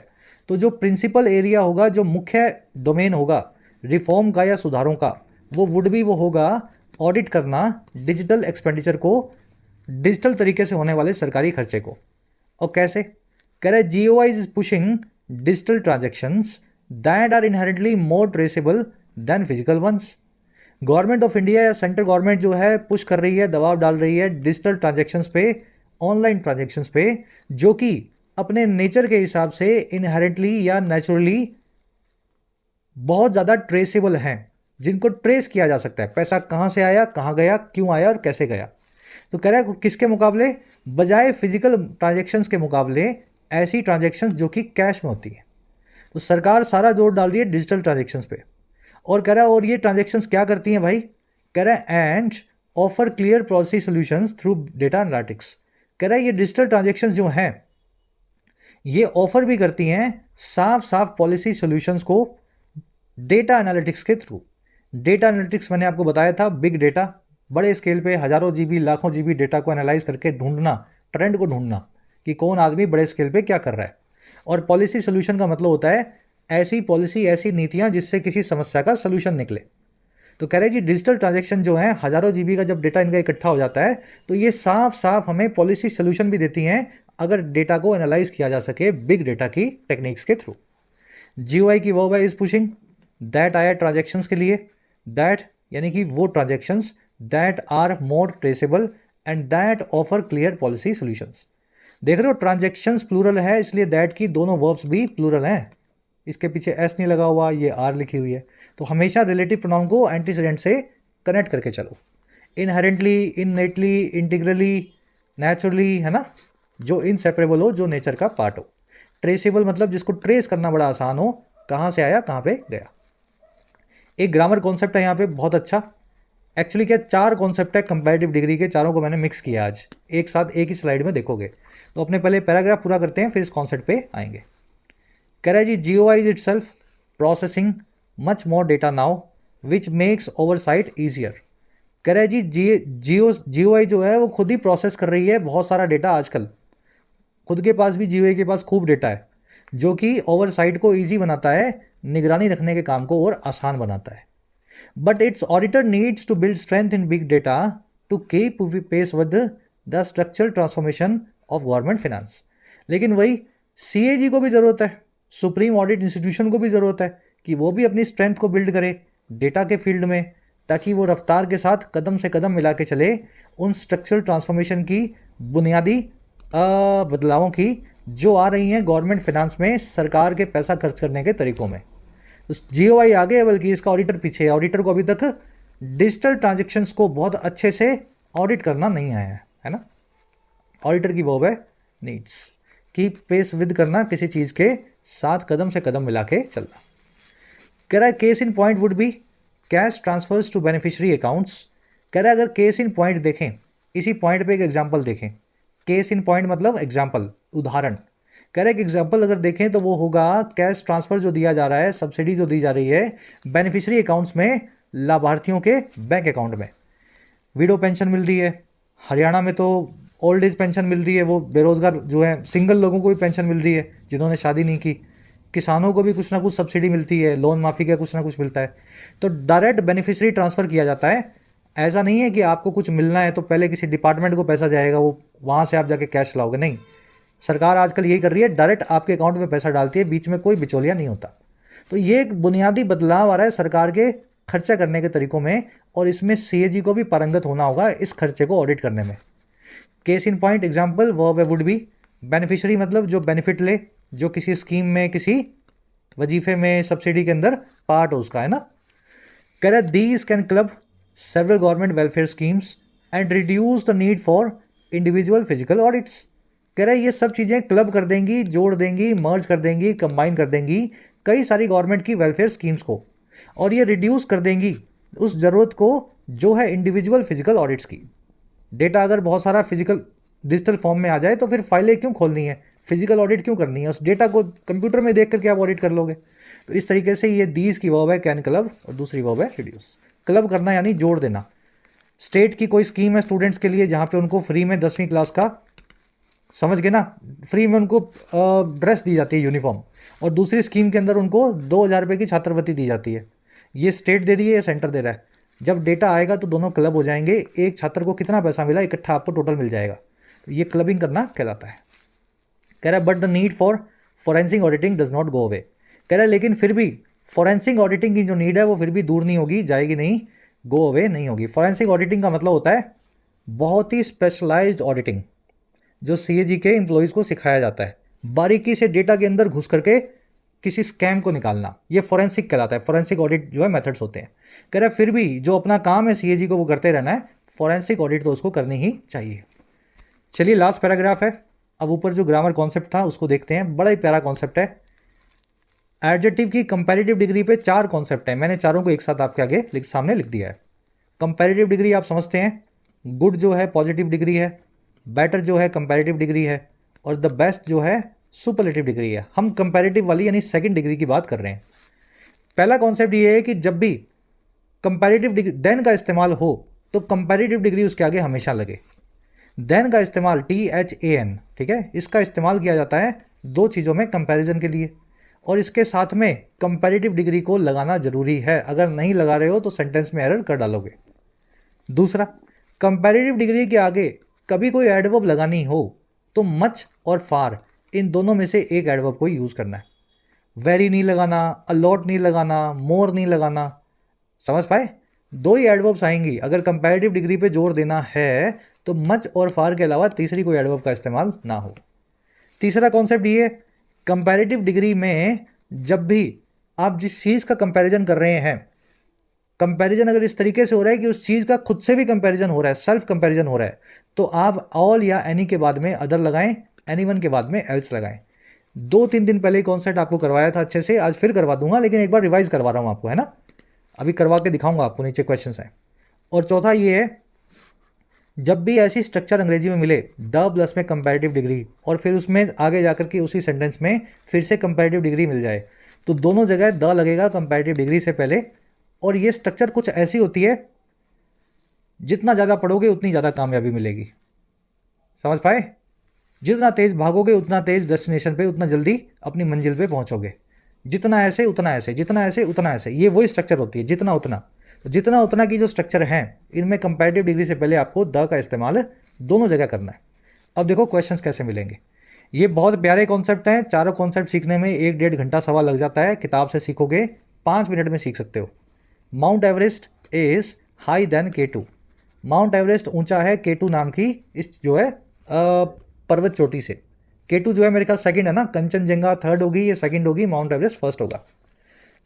तो जो प्रिंसिपल एरिया होगा, जो मुख्य डोमेन होगा रिफॉर्म का या सुधारों का, वो वुड बी, वो होगा ऑडिट करना डिजिटल एक्सपेंडिचर को, डिजिटल तरीके से होने वाले सरकारी खर्चे को। और कैसे? कह रहा है GOI is pushing digital transactions that are inherently more traceable than physical ones. Government of India या सेंट्रल गवर्नमेंट जो है पुश कर रही है, दबाव डाल रही है डिजिटल ट्रांजेक्शंस पे, ऑनलाइन ट्रांजेक्शंस पे, जो कि अपने नेचर के हिसाब से इनहेरेंटली या नेचुरली बहुत ज़्यादा ट्रेसेबल हैं, जिनको ट्रेस किया जा सकता है, पैसा कहाँ से आया, कहाँ गया, क्यों आया और कैसे गया। तो कह रहा है किसके मुकाबले? बजाय फिजिकल ट्रांजेक्शन्स के मुकाबले ऐसी ट्रांजेक्शन्स जो कि कैश में होती हैं। तो सरकार सारा जोर डाल रही है डिजिटल ट्रांजेक्शन्स पे। और कह रहा है और ये ट्रांजेक्शन्स क्या करती हैं भाई? कह रहा है and offer clear policy solutions through data analytics. कह रहा है ये डिजिटल ट्रांजेक्शन जो हैं ये ऑफर भी करती हैं साफ साफ पॉलिसी सॉल्यूशंस को डेटा एनालिटिक्स के थ्रू। डेटा एनालिटिक्स मैंने आपको बताया था, बिग डेटा, बड़े स्केल पे हजारों जीबी लाखों जीबी डेटा को एनालाइज करके ढूंढना, ट्रेंड को ढूंढना कि कौन आदमी बड़े स्केल पे क्या कर रहा है। और पॉलिसी सोल्यूशन का मतलब होता है ऐसी पॉलिसी, ऐसी नीतियां जिससे किसी समस्या का सोल्यूशन निकले। तो कह रहे जी डिजिटल ट्रांजेक्शन जो है हजारों जीबी का जब डेटा इनका इकट्ठा हो जाता है तो ये साफ साफ हमें पॉलिसी सोल्यूशन भी देती हैं अगर डेटा को एनालाइज किया जा सके बिग डेटा की टेक्निक्स के थ्रू। जीओआई की वर्ब है इज पुशिंग, दैट आया ट्रांजेक्शंस के लिए, दैट यानी कि वो transactions that are more traceable and that offer clear policy solutions. देख रहे हो ट्रांजेक्शंस प्लूरल है इसलिए दैट की दोनों वर्ब्स भी प्लूरल हैं, इसके पीछे एस नहीं लगा हुआ, ये आर लिखी हुई है। तो हमेशा रिलेटिव प्रोनाउन को एंटीसीडेंट से कनेक्ट करके चलो। इनहेरेंटली, इननेटली, इंटीग्रली, नेचुरली, है ना, जो इनसेपरेबल हो, जो नेचर का पार्ट हो। ट्रेसेबल मतलब जिसको ट्रेस करना बड़ा आसान हो, कहाँ से आया कहाँ पे गया। एक ग्रामर कॉन्सेप्ट है यहाँ पे बहुत अच्छा। एक्चुअली क्या 4 कॉन्सेप्ट है कंपैरेटिव डिग्री के, चारों को मैंने मिक्स किया आज एक साथ एक ही स्लाइड में देखोगे। तो अपने पहले पैराग्राफ पूरा करते हैं फिर इस कॉन्सेप्ट पे आएंगे। कह रहा है जी GOI is itself processing much more data now which makes oversight easier. कह रहा है जी जीओआई जो है वो खुद ही प्रोसेस कर रही है बहुत सारा डेटा आजकल, खुद के पास भी जीओआई के पास खूब डेटा है जो कि ओवरसाइट को ईजी बनाता है, निगरानी रखने के काम को और आसान बनाता है। But its auditor needs to build strength in big data to keep pace with the structural transformation of government finance. लेकिन वही सीएजी को भी ज़रूरत है, सुप्रीम ऑडिट इंस्टीट्यूशन को भी ज़रूरत है कि वो भी अपनी स्ट्रेंथ को बिल्ड करे डेटा के फील्ड में, ताकि वो रफ्तार के साथ कदम से कदम मिला के चले उन स्ट्रक्चरल ट्रांसफॉर्मेशन की बुनियादी बदलावों की जो आ रही हैं गवर्नमेंट फाइनेंस में सरकार के पैसा खर्च करने के तरीकों में। तो जीओआई आगे है बल्कि इसका ऑडिटर पीछे है। ऑडिटर को अभी तक डिजिटल ट्रांजेक्शन्स को बहुत अच्छे से ऑडिट करना नहीं आया है ना। ऑडिटर की वर्ब है नीड्स, कीप पेस विद करना, किसी चीज़ के साथ कदम से कदम मिला के चलना। कह रहा है case in point would be cash transfers to beneficiary accounts. कह रहा है अगर केस इन पॉइंट देखें, इसी पॉइंट पे एक एग्जांपल देखें, केस इन पॉइंट मतलब एग्जांपल, उदाहरण। कह रहा है कि एग्जांपल अगर देखें तो वो होगा कैश ट्रांसफर जो दिया जा रहा है, सब्सिडी जो दी जा रही है बेनिफिशियरी अकाउंट्स में, लाभार्थियों के बैंक अकाउंट में। विडो पेंशन मिल रही है, हरियाणा में तो ओल्ड एज पेंशन मिल रही है, वो बेरोजगार जो है सिंगल लोगों को भी पेंशन मिल रही है जिन्होंने शादी नहीं की। किसानों को भी कुछ ना कुछ सब्सिडी मिलती है, लोन माफ़ी का कुछ ना कुछ मिलता है। तो डायरेक्ट बेनिफिशियरी ट्रांसफ़र किया जाता है। ऐसा नहीं है कि आपको कुछ मिलना है तो पहले किसी डिपार्टमेंट को पैसा जाएगा, वो वहाँ से आप जाके कैश लाओगे, नहीं। सरकार आजकल यही कर रही है, डायरेक्ट आपके अकाउंट में पैसा डालती है, बीच में कोई बिचौलिया नहीं होता। तो ये एक बुनियादी बदलाव आ रहा है सरकार के खर्चा करने के तरीकों में, और इसमें सीएजी को भी पारंगत होना होगा इस खर्चे को ऑडिट करने में। Case in point example verb would be, beneficiary मतलब जो बेनिफिट ले, जो किसी स्कीम में, किसी वजीफे में, सब्सिडी के अंदर पार्ट हो उसका, है ना। कह रहा है these can club several government welfare schemes and reduce the need for individual physical audits. कह रहा है ये सब चीज़ें क्लब कर देंगी, जोड़ देंगी, मर्ज कर देंगी, कंबाइन कर देंगी कई सारी गवर्नमेंट की वेलफेयर स्कीम्स को, और ये रिड्यूस कर देंगी उस ज़रूरत को जो है इंडिविजुअल फिजिकल ऑडिट्स की। डेटा अगर बहुत सारा फिजिकल डिजिटल फॉर्म में आ जाए तो फिर फाइलें क्यों खोलनी है, फिजिकल ऑडिट क्यों करनी है, उस डेटा को कंप्यूटर में देख करके आप ऑडिट कर लोगे। तो इस तरीके से ये दीज की वर्ब है कैन क्लब, और दूसरी वर्ब है रिड्यूस। क्लब करना यानी जोड़ देना। स्टेट की कोई स्कीम है स्टूडेंट्स के लिए जहाँ पे उनको फ्री में 10वीं क्लास का, समझ गए ना, फ्री में उनको ड्रेस दी जाती है, यूनिफॉर्म, और दूसरी स्कीम के अंदर उनको 2000 रुपये की छात्रवृत्ति दी जाती है। ये स्टेट दे रही है, ये सेंटर दे रहा है। जब डेटा आएगा तो दोनों क्लब हो जाएंगे, एक छात्र को कितना पैसा मिला इकट्ठा आपको टोटल मिल जाएगा। तो ये क्लबिंग करना कहलाता है। कह रहा है but the need for forensic auditing does not go away. कह रहा है लेकिन फिर भी फॉरेंसिक ऑडिटिंग की जो नीड है वो फिर भी दूर नहीं होगी, जाएगी नहीं, गो अवे नहीं होगी। फॉरेंसिक ऑडिटिंग का मतलब होता है बहुत ही स्पेशलाइज्ड ऑडिटिंग जो सीएजी के एम्प्लॉयज़ को सिखाया जाता है, बारीकी से डेटा के अंदर घुस करके किसी स्कैम को निकालना, ये फॉरेंसिक कहलाता है। फॉरेंसिक ऑडिट जो है मेथड्स होते हैं। कह रहा है फिर भी जो अपना काम है सीएजी को वो करते रहना है, फॉरेंसिक ऑडिट तो उसको करनी ही चाहिए। चलिए लास्ट पैराग्राफ है। अब ऊपर जो ग्रामर कॉन्सेप्ट था उसको देखते हैं, बड़ा ही प्यारा कॉन्सेप्ट है। एडजेक्टिव की कंपैरेटिव डिग्री पे 4 कॉन्सेप्ट है, मैंने चारों को एक साथ आपके आगे सामने लिख दिया है। कंपैरेटिव डिग्री आप समझते हैं, गुड जो है पॉजिटिव डिग्री है, बेटर जो है कंपैरेटिव डिग्री है, और द बेस्ट जो है सुपरलेटिव डिग्री है। हम कंपैरेटिव वाली यानी सेकंड डिग्री की बात कर रहे हैं। पहला कॉन्सेप्ट ये है कि जब भी कंपैरेटिव डिग्री देन का इस्तेमाल हो तो कंपैरेटिव डिग्री उसके आगे हमेशा लगे। देन का इस्तेमाल THAN, ठीक है, इसका इस्तेमाल किया जाता है दो चीज़ों में कंपैरिजन के लिए, और इसके साथ में कंपैरेटिव डिग्री को लगाना जरूरी है। अगर नहीं लगा रहे हो तो सेंटेंस में एरर कर डालोगे। दूसरा, कंपैरेटिव डिग्री के आगे कभी कोई एडवर्ब लगानी हो तो मच और फार, इन दोनों में से एक एडवर्ब को यूज़ करना है। वेरी नहीं लगाना, अलॉट नहीं लगाना, मोर नहीं लगाना। समझ पाए? दो ही एडवर्ब्स आएंगी। अगर कंपैरेटिव डिग्री पे जोर देना है तो मच और फार के अलावा तीसरी कोई एडवर्ब का इस्तेमाल ना हो। तीसरा कॉन्सेप्ट ये, कंपैरेटिव डिग्री में जब भी आप जिस चीज़ का कंपैरिजन कर रहे हैं, कंपैरिजन अगर इस तरीके से हो रहा है कि उस चीज़ का खुद से भी कंपैरिजन हो रहा है, सेल्फ कंपैरिजन हो रहा है, तो आप ऑल या एनी के बाद में अदर लगाएं, एनीवन के बाद में एल्स लगाएं। 2-3 दिन पहले कॉन्सेप्ट आपको करवाया था अच्छे से, आज फिर करवा दूंगा, लेकिन एक बार रिवाइज करवा रहा हूँ आपको, है ना। अभी करवा के दिखाऊंगा आपको, नीचे क्वेश्चंस हैं। और चौथा ये है, जब भी ऐसी स्ट्रक्चर अंग्रेजी में मिले द प्लस में कंपैरेटिव डिग्री, और फिर उसमें आगे जाकर के उसी सेंटेंस में फिर से कंपैरेटिव डिग्री मिल जाए, तो दोनों जगह द लगेगा कंपैरेटिव डिग्री से पहले। और ये स्ट्रक्चर कुछ ऐसी होती है, जितना ज़्यादा पढ़ोगे उतनी ज़्यादा कामयाबी मिलेगी। समझ पाए? जितना तेज़ भागोगे उतना तेज़ डेस्टिनेशन पे, उतना जल्दी अपनी मंजिल पे पहुंचोगे। जितना ऐसे उतना ऐसे, जितना ऐसे उतना ऐसे, ये वही स्ट्रक्चर होती है, जितना उतना। तो जितना उतना की जो स्ट्रक्चर है, इनमें कंपैरेटिव डिग्री से पहले आपको द का इस्तेमाल दोनों जगह करना है। अब देखो क्वेश्चंस कैसे मिलेंगे। ये बहुत प्यारे कॉन्सेप्ट हैं। चारों कॉन्सेप्ट सीखने में 1-1.5 घंटा सवा लग जाता है। किताब से सीखोगे 5 मिनट में सीख सकते हो। Mount Everest is high than K2। Mount Everest ऊंचा है K2 नाम की इस जो है पर्वत चोटी से। K2 जो है मेरे ख्याल सेकंड है ना, कंचनजंगा थर्ड होगी, ये सेकंड होगी, माउंट एवरेस्ट फर्स्ट होगा।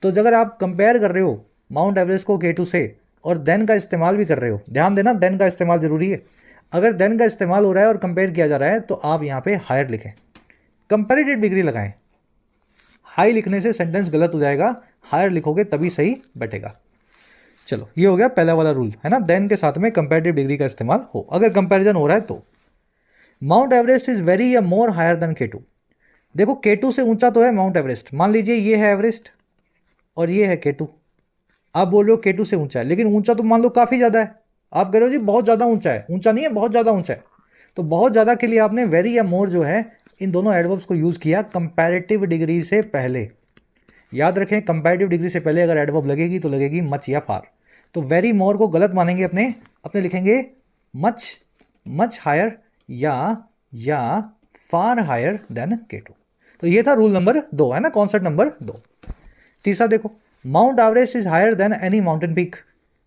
तो अगर आप कंपेयर कर रहे हो माउंट एवरेस्ट को K2 से, और देन का इस्तेमाल भी कर रहे हो, ध्यान देना देन का इस्तेमाल जरूरी है। अगर देन का इस्तेमाल हो रहा है और कंपेयर किया जा रहा है तो आप यहाँ पे हायर लिखें, कंपैरेटिव डिग्री लगाएं। हाई लिखने से सेंटेंस गलत हो जाएगा, हायर लिखोगे तभी सही बैठेगा। चलो, ये हो गया पहला वाला रूल, है ना, देन के साथ में कंपैरेटिव डिग्री का इस्तेमाल हो अगर कंपैरिजन हो रहा है तो। माउंट एवरेस्ट इज वेरी या मोर हायर देन K2। देखो K2 से ऊंचा तो है माउंट एवरेस्ट, मान लीजिए ये है एवरेस्ट और ये है K2। आप बोल रहे हो K2 से ऊंचा है, लेकिन ऊंचा तो मान लो काफी ज्यादा है। आप कह रहे हो जी बहुत ज्यादा ऊंचा है, ऊंचा नहीं है, बहुत ज्यादा ऊंचा है। तो बहुत ज्यादा के लिए आपने वेरी या मोर जो है, इन दोनों एडवर्ब्स को यूज किया कंपैरेटिव डिग्री से पहले। याद रखें, कंपैरेटिव डिग्री से पहले अगर एडवर्ब लगेगी तो लगेगी मच या फार। तो वेरी मोर को गलत मानेंगे, अपने लिखेंगे मच, मच हायर या फार हायर देन K2। तो ये था रूल नंबर 2, है ना, कॉन्सेप्ट नंबर 2। तीसरा देखो, Mount Everest is higher than any mountain peak.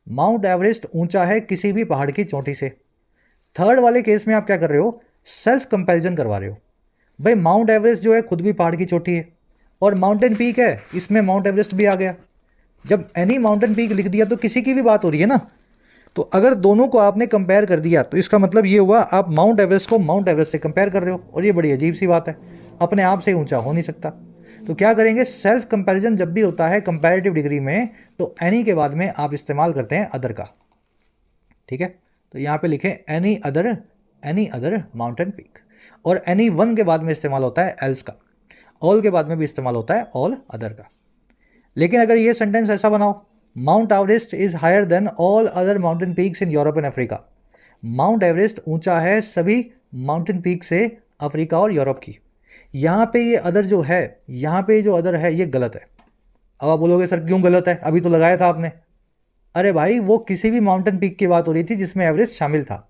Mount Everest ऊंचा है किसी भी पहाड़ की चोटी से। थर्ड वाले केस में आप क्या कर रहे हो, सेल्फ कंपैरिजन करवा रहे हो। भाई माउंट एवरेस्ट जो है खुद भी पहाड़ की चोटी है, और माउंटेन पीक है, इसमें माउंट एवरेस्ट भी आ गया। जब एनी माउंटेन पीक लिख दिया तो किसी की भी बात हो रही है ना। तो अगर दोनों को आपने कंपेयर कर दिया तो इसका मतलब ये हुआ आप माउंट एवरेस्ट को माउंट एवरेस्ट से कंपेयर कर रहे हो, और ये बड़ी अजीब सी बात है, अपने आप से ऊंचा हो नहीं सकता। तो क्या करेंगे, सेल्फ कंपैरिजन जब भी होता है कंपैरेटिव डिग्री में तो एनी के बाद में आप इस्तेमाल करते हैं अदर का। ठीक है, तो यहाँ पे लिखें एनी अदर माउंटेन पीक, और एनी वन के बाद में इस्तेमाल होता है एल्स का, ऑल के बाद में भी इस्तेमाल होता है ऑल अदर का। लेकिन अगर ये सेंटेंस ऐसा बनाओ, Mount Everest is higher than all other mountain peaks in Europe and Africa. Mount Everest ऊंचा है सभी माउंटेन पीक से अफ्रीका और यूरोप की। यहाँ पे ये अदर जो है, यहाँ पे जो अदर है ये गलत है। अब आप बोलोगे सर क्यों गलत है, अभी तो लगाया था आपने। अरे भाई, वो किसी भी माउंटेन पीक की बात हो रही थी जिसमें एवरेस्ट शामिल था।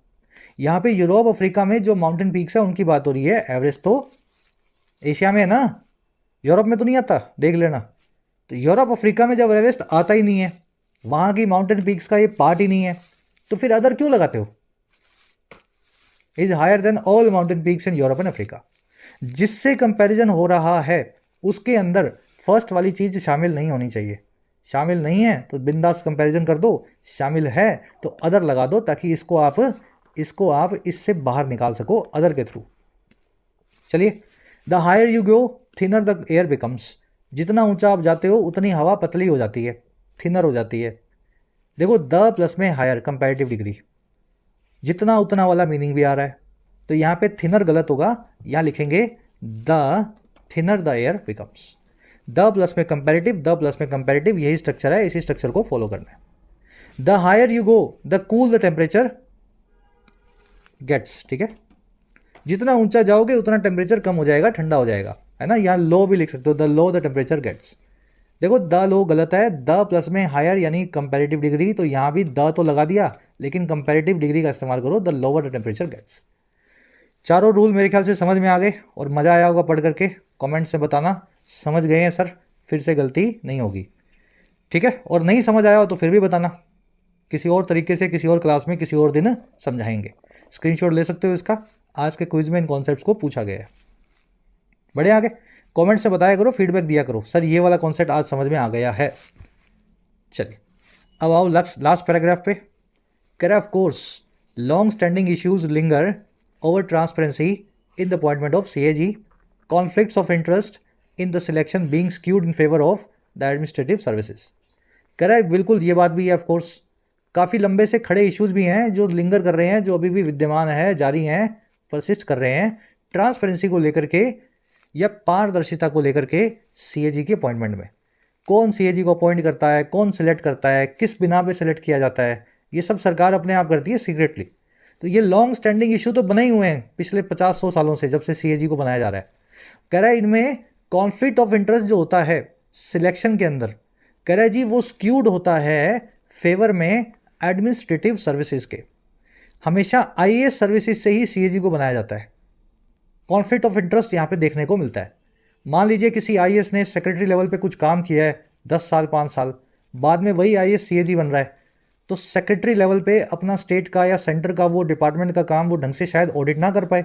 यहाँ पे यूरोप अफ्रीका में जो माउंटेन पीक्स है उनकी बात हो रही है। एवरेस्ट तो एशिया में है ना, यूरोप में तो नहीं आता, देख लेना। तो यूरोप अफ्रीका में जब एवरेस्ट आता ही नहीं है, वहाँ की माउंटेन पीक्स का ये पार्ट ही नहीं है, तो फिर अदर क्यों लगाते हो। Is higher than all mountain peaks in Europe and Africa. जिससे कंपैरिजन हो रहा है उसके अंदर फर्स्ट वाली चीज शामिल नहीं होनी चाहिए। शामिल नहीं है तो बिंदास कंपैरिजन कर दो, शामिल है तो अदर लगा दो, ताकि इसको आप इससे बाहर निकाल सको अदर के थ्रू। चलिए, the higher you go thinner the air becomes. जितना ऊंचा आप जाते हो उतनी हवा पतली हो जाती है, थिनर हो जाती है। देखो द प्लस में हायर कंपैरेटिव डिग्री, जितना उतना वाला मीनिंग भी आ रहा है। तो यहाँ पे थिनर गलत होगा, यहाँ लिखेंगे the thinner the air becomes. The plus में कंपैरेटिव, द प्लस में कंपैरेटिव, यही स्ट्रक्चर है, इसी स्ट्रक्चर को फॉलो करना है। The higher you go the cool the temperature gets, ठीक है, जितना ऊंचा जाओगे उतना टेम्परेचर कम हो जाएगा, ठंडा हो जाएगा, है ना। यहाँ लो भी लिख सकते हो, the low the temperature gets. देखो द लो गलत है, द प्लस में हायर यानी कंपैरेटिव डिग्री, तो यहाँ भी द तो लगा दिया, लेकिन कंपैरेटिव डिग्री का इस्तेमाल करो, the lower the temperature gets. चारों रूल मेरे ख्याल से समझ में आ गए और मज़ा आया होगा पढ़ करके। कमेंट्स में बताना समझ गए हैं सर, फिर से गलती नहीं होगी, ठीक है। और नहीं समझ आया हो तो फिर भी बताना, किसी और तरीके से किसी और क्लास में किसी और दिन समझाएंगे। स्क्रीनशॉट ले सकते हो इसका, आज के क्विज में इन कॉन्सेप्ट्स को पूछा गया है। बढ़िया, आगे कमेंट से बताया करो, फीडबैक दिया करो, सर ये वाला कॉन्सेप्ट आज समझ में आ गया है। चलिए अब आओ लास्ट पैराग्राफ पे। कह रहा है of course long standing issues linger over transparency in the appointment of CAG, conflicts of interest in the selection being skewed in favour of the administrative services. कह रहा है बिल्कुल ये बात भी है, ऑफ कोर्स काफ़ी लंबे से खड़े इश्यूज भी हैं जो लिंगर कर रहे हैं, जो अभी भी विद्यमान है, जारी हैं, परसिस्ट कर रहे हैं ट्रांसपेरेंसी को लेकर के या पारदर्शिता को लेकर के CAG के अपॉइंटमेंट में। कौन CAG को अपॉइंट करता है, कौन सिलेक्ट करता है, किस बिना पे सिलेक्ट किया जाता है, ये सब सरकार अपने आप करती है सीक्रेटली। तो ये लॉन्ग स्टैंडिंग इशू तो बने ही हुए हैं पिछले 50-100 सालों से, जब से CAG को बनाया जा रहा है। कह रहा है इनमें कॉन्फ्लिक्ट ऑफ इंटरेस्ट जो होता है सिलेक्शन के अंदर, कह रहा है जी वो स्क्यूड होता है फेवर में एडमिनिस्ट्रेटिव सर्विसेज के। हमेशा IAS सर्विसेज से ही CAG को बनाया जाता है। कॉन्फ्लिक्ट ऑफ इंटरेस्ट यहाँ पे देखने को मिलता है। मान लीजिए किसी IAS ने सेक्रेटरी लेवल पे कुछ काम किया है 10 साल 5 साल, बाद में वही IAS CAG बन रहा है, तो सेक्रेटरी लेवल पे अपना स्टेट का या सेंटर का वो डिपार्टमेंट का काम वो ढंग से शायद ऑडिट ना कर पाए।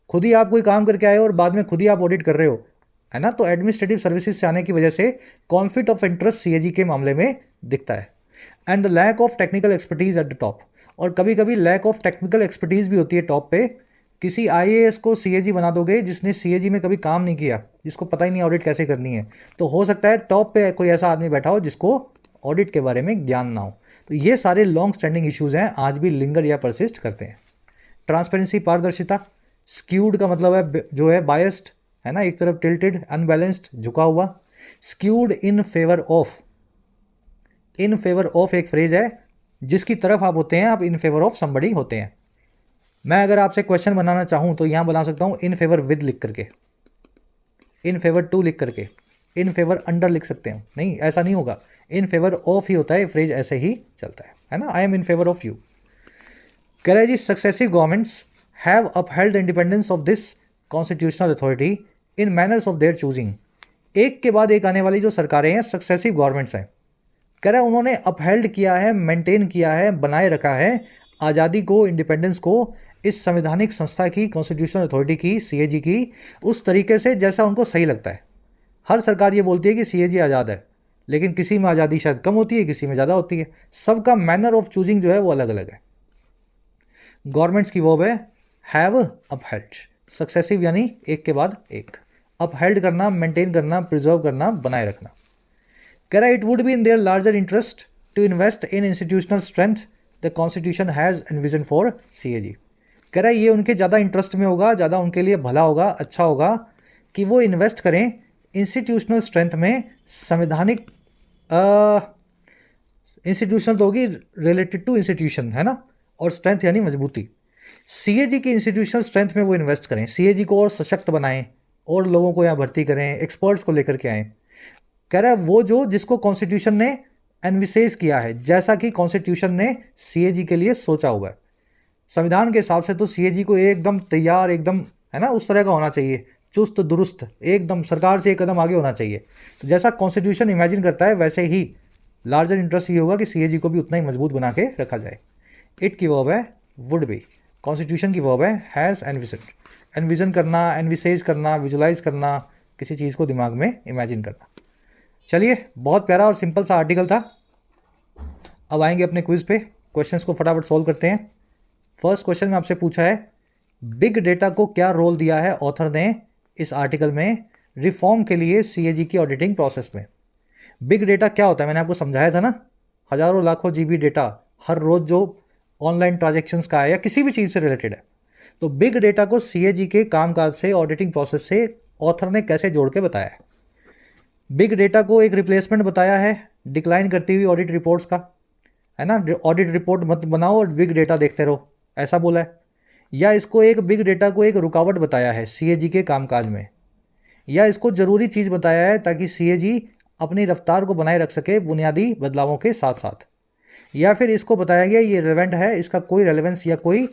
खुद ही आप कोई काम करके आए हो और बाद में खुद ही आप ऑडिट कर रहे हो, है ना। तो एडमिनिस्ट्रेटिव सर्विसेज से आने की वजह से कॉन्फ्लिक्ट ऑफ इंटरेस्ट CAG के मामले में दिखता है। And the lack of technical expertise at the top, और कभी कभी लैक ऑफ टेक्निकल एक्सपर्टीज भी होती है टॉप पे। किसी IAS को CAG बना दोगे जिसने CAG में कभी काम नहीं किया, जिसको पता ही नहीं ऑडिट कैसे करनी है, तो हो सकता है टॉप पे कोई ऐसा आदमी बैठा हो जिसको ऑडिट के बारे में ज्ञान ना हो। तो ये सारे लॉन्ग स्टैंडिंग इश्यूज हैं, आज भी लिंगर या परसिस्ट करते हैं। ट्रांसपेरेंसी पारदर्शिता, स्क्यूड का मतलब है जो है बायस्ड, है ना, एक तरफ टिल्टेड, अनबैलेंस्ड, झुका हुआ। Skewed in favour of, in favour of एक फ्रेज है, जिसकी तरफ आप होते हैं आप इन फेवर ऑफ समबडी होते हैं। मैं अगर आपसे क्वेश्चन बनाना चाहूं तो यहां बना सकता हूं इन फेवर विद लिख करके, इन फेवर टू लिख करके, इन फेवर अंडर लिख सकते हैं। नहीं, ऐसा नहीं होगा, इन फेवर ऑफ ही होता है, फ्रेज ऐसे ही चलता है ना। I am in favour of you. कह रहे जी successive governments have upheld the independence of this constitutional authority in manners of their choosing. एक के बाद एक आने वाली जो सरकारें हैं सक्सेसिव गवर्नमेंट्स हैं, कह रहा है उन्होंने अपहेल्ड किया है, मेंटेन किया है, बनाए रखा है आज़ादी को, इंडिपेंडेंस को, इस संवैधानिक संस्था की, कॉन्स्टिट्यूशनल अथॉरिटी की, CAG की, उस तरीके से जैसा उनको सही लगता है। हर सरकार ये बोलती है कि CAG आज़ाद है, लेकिन किसी में आज़ादी शायद कम होती है, किसी में ज़्यादा होती है। सबका मैनर ऑफ चूजिंग जो है वो अलग अलग है। गवर्नमेंट्स की वर्ब है हैव अपहेल्ड, सक्सेसिव यानी एक के बाद एक, अपहेल्ड करना, मेंटेन करना, प्रिजर्व करना, बनाए रखना। कह रहा है it would be in their larger interest to invest in institutional strength the constitution has envision for CAG। कह रहा है ये उनके ज़्यादा इंटरेस्ट में होगा, ज़्यादा उनके लिए भला होगा, अच्छा होगा कि वो इन्वेस्ट करें इंस्टीट्यूशनल स्ट्रेंथ में। संवैधानिक इंस्टीट्यूशनल तो होगी रिलेटेड टू इंस्टीट्यूशन, है ना, और स्ट्रेंथ यानी मजबूती। CAG की इंस्टीट्यूशनल स्ट्रेंथ में वो इन्वेस्ट करें, CAG को और सशक्त बनाएं, और लोगों को यहाँ भर्ती करें, एक्सपर्ट्स को लेकर के आएँ। कह रहा है वो जो जिसको कॉन्स्टिट्यूशन ने एनविसेज किया है, जैसा कि कॉन्स्टिट्यूशन ने CAG के लिए सोचा हुआ है। संविधान के हिसाब से तो CAG को एकदम तैयार, एकदम, है ना, उस तरह का होना चाहिए, चुस्त दुरुस्त, एकदम सरकार से एक कदम आगे होना चाहिए। तो जैसा कॉन्स्टिट्यूशन इमेजिन करता है वैसे ही लार्जर इंटरेस्ट ये होगा कि CAG को भी उतना ही मजबूत बना के रखा जाए। इट की वर्ब है वुड बी, कॉन्स्टिट्यूशन की वर्ब है हैज़ एनविजन्ड। एनविजन करना, एनविसेज करना, विजुलाइज करना, किसी चीज़ को दिमाग में इमेजिन करना। चलिए, बहुत प्यारा और सिंपल सा आर्टिकल था। अब आएंगे अपने क्विज पे, क्वेश्चंस को फटाफट सॉल्व करते हैं। फर्स्ट क्वेश्चन में आपसे पूछा है बिग डेटा को क्या रोल दिया है ऑथर ने इस आर्टिकल में रिफॉर्म के लिए CAG की ऑडिटिंग प्रोसेस में। बिग डेटा क्या होता है, मैंने आपको समझाया था ना, हजारों लाखों GB डेटा हर रोज जो ऑनलाइन ट्रांजेक्शन्स का है या किसी भी चीज़ से रिलेटेड है। तो बिग डेटा को सीएजी के कामकाज से, ऑडिटिंग प्रोसेस से ऑथर ने कैसे जोड़ के बताया है? बिग डेटा को एक रिप्लेसमेंट बताया है डिक्लाइन करती हुई ऑडिट रिपोर्ट्स का, है ना। ऑडिट रिपोर्ट मत बनाओ और बिग डेटा देखते रहो, ऐसा बोला है। या इसको एक बिग डेटा को एक रुकावट बताया है सीएजी के कामकाज में, या इसको जरूरी चीज़ बताया है ताकि सीएजी अपनी रफ्तार को बनाए रख सके बुनियादी बदलावों के साथ साथ, या फिर इसको बताया गया ये रिलेवेंट है, इसका कोई रेलेवेंस या कोई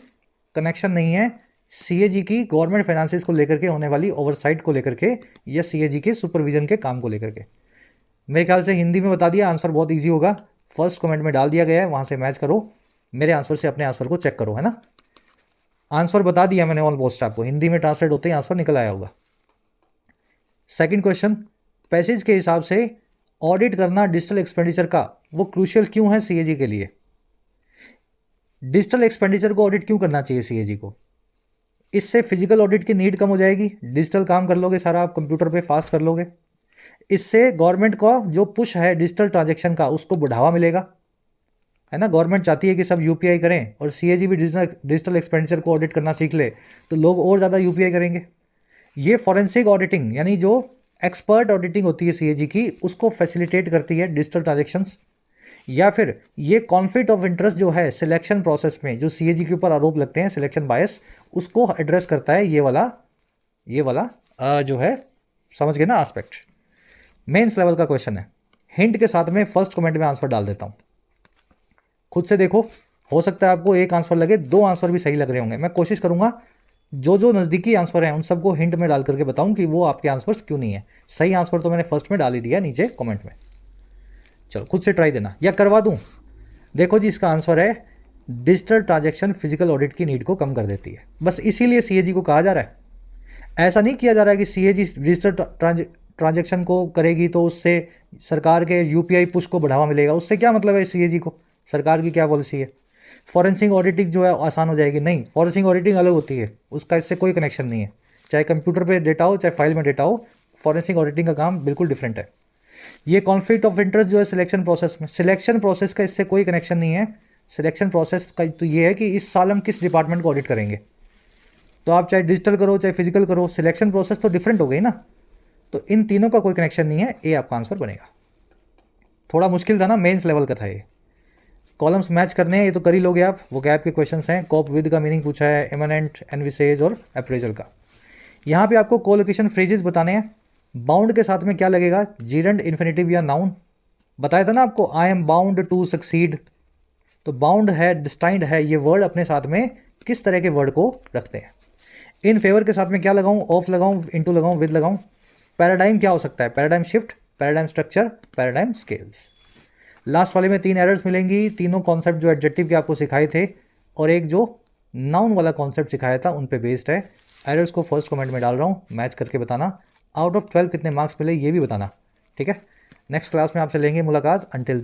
कनेक्शन नहीं है सीएजी की गवर्नमेंट फाइनेंसेस को लेकर के होने वाली ओवरसाइट को लेकर के, या सीएजी के सुपरविजन के काम को लेकर के। मेरे ख्याल से हिंदी में बता दिया, आंसर बहुत ईजी होगा, फर्स्ट कमेंट में डाल दिया गया है, वहां से मैच करो, मेरे आंसर से अपने आंसर को चेक करो, है ना। आंसर बता दिया मैंने ऑलमोस्ट आपको, हिंदी में ट्रांसलेट होते ही आंसर निकल आया होगा। सेकंड क्वेश्चन, पैसेज के हिसाब से ऑडिट करना डिजिटल एक्सपेंडिचर का वो क्रूशियल क्यों है सीएजी के लिए? डिजिटल एक्सपेंडिचर को ऑडिट क्यों करना चाहिए सीएजी को? इससे फिजिकल ऑडिट की नीड कम हो जाएगी, डिजिटल काम कर लोगे सारा, आप कंप्यूटर पे फास्ट कर लोगे। इससे गवर्नमेंट को जो पुश है डिजिटल ट्रांजैक्शन का उसको बढ़ावा मिलेगा, है ना। गवर्नमेंट चाहती है कि सब यूपीआई करें, और सीएजी भी डिजिटल एक्सपेंडिचर को ऑडिट करना सीख ले तो लोग और ज़्यादा यूपीआई करेंगे। ये फॉरेंसिक ऑडिटिंग यानी जो एक्सपर्ट ऑडिटिंग होती है सीएजी की, उसको फैसिलिटेट करती है डिजिटल ट्रांजैक्शंस। या फिर ये कॉन्फ्लिक्ट ऑफ इंटरेस्ट जो है सिलेक्शन प्रोसेस में जो सीएजी के ऊपर आरोप लगते हैं, सिलेक्शन बायस, उसको एड्रेस करता है ये वाला जो है, समझ गए ना एस्पेक्ट। मेंस लेवल का क्वेश्चन है, हिंट के साथ में फर्स्ट कमेंट में आंसर डाल देता हूं, खुद से देखो, हो सकता है आपको एक आंसर लगे, दो आंसर भी सही लग रहे होंगे। मैं कोशिश करूंगा जो जो नज़दीकी आंसर हैं उन सबको हिंट में डाल करके बताऊं कि वो आपके आंसर्स क्यों नहीं है। सही आंसर तो मैंने फर्स्ट में डाल ही दिया नीचे कमेंट में, चलो खुद से ट्राई देना, या करवा दूं। देखो जी, इसका आंसर है डिजिटल ट्रांजैक्शन फिजिकल ऑडिट की नीड को कम कर देती है। बस इसीलिए सीएजी को कहा जा रहा है। ऐसा नहीं किया जा रहा है कि सीएजी डिजिटल ट्रांजैक्शन को करेगी तो उससे सरकार के यूपीआई पुश को बढ़ावा मिलेगा, उससे क्या मतलब है सीएजी को, सरकार की क्या पॉलिसी है। फॉरेंसिक ऑडिटिंग जो है आसान हो जाएगी, नहीं, फॉरेंसिक ऑडिटिंग अलग होती है, उसका इससे कोई कनेक्शन नहीं है। चाहे कंप्यूटर पे डेटा हो चाहे फाइल में डेटा हो, फॉरेंसिक ऑडिटिंग का काम बिल्कुल डिफरेंट है। ये कॉन्फ्लिक्ट ऑफ इंटरेस्ट जो है सिलेक्शन प्रोसेस में, सिलेक्शन प्रोसेस का इससे कोई कनेक्शन नहीं है। सिलेक्शन प्रोसेस का तो ये है कि इस साल हम किस डिपार्टमेंट को ऑडिट करेंगे, तो आप चाहे डिजिटल करो चाहे फिजिकल करो, सिलेक्शन प्रोसेस तो डिफरेंट हो गई ना। तो इन तीनों का कोई कनेक्शन नहीं है, ये आपका आंसर बनेगा। थोड़ा मुश्किल था ना, मेंस लेवल का था ये। कॉलम्स मैच करने हैं, ये तो कर ही लोगे आप, वो गैप के क्वेश्चंस हैं। कॉप विद का मीनिंग पूछा है, इमिनेंट, एनविसेज और अप्रेजल का। यहाँ पे आपको कोलोकेशन फ्रेजेस बताने हैं। बाउंड के साथ में क्या लगेगा, जीरेंड, इन्फिनेटिव या नाउन। बताया था ना आपको, I am bound to succeed, तो बाउंड है, डिस्टाइंड है, ये वर्ड अपने साथ में किस तरह के वर्ड को रखते हैं। इन फेवर के साथ में क्या लगाऊं, ऑफ लगाऊं, इनटू लगाऊं, विद लगाऊं। पैराडाइम क्या हो सकता है, paradigm shift, paradigm structure, paradigm scales. Last वाले में 3 एरर्स मिलेंगी, तीनों कॉन्सेप्ट जो एडजेक्टिव के आपको सिखाए थे और एक जो नाउन वाला कॉन्सेप्ट सिखाया था उन पे बेस्ड है। एरर्स को फर्स्ट कमेंट में डाल रहा हूँ, मैच करके बताना। आउट ऑफ 12 कितने मार्क्स मिले ये भी बताना, ठीक है। नेक्स्ट क्लास में आपसे लेंगे मुलाकात, अंटिल देन।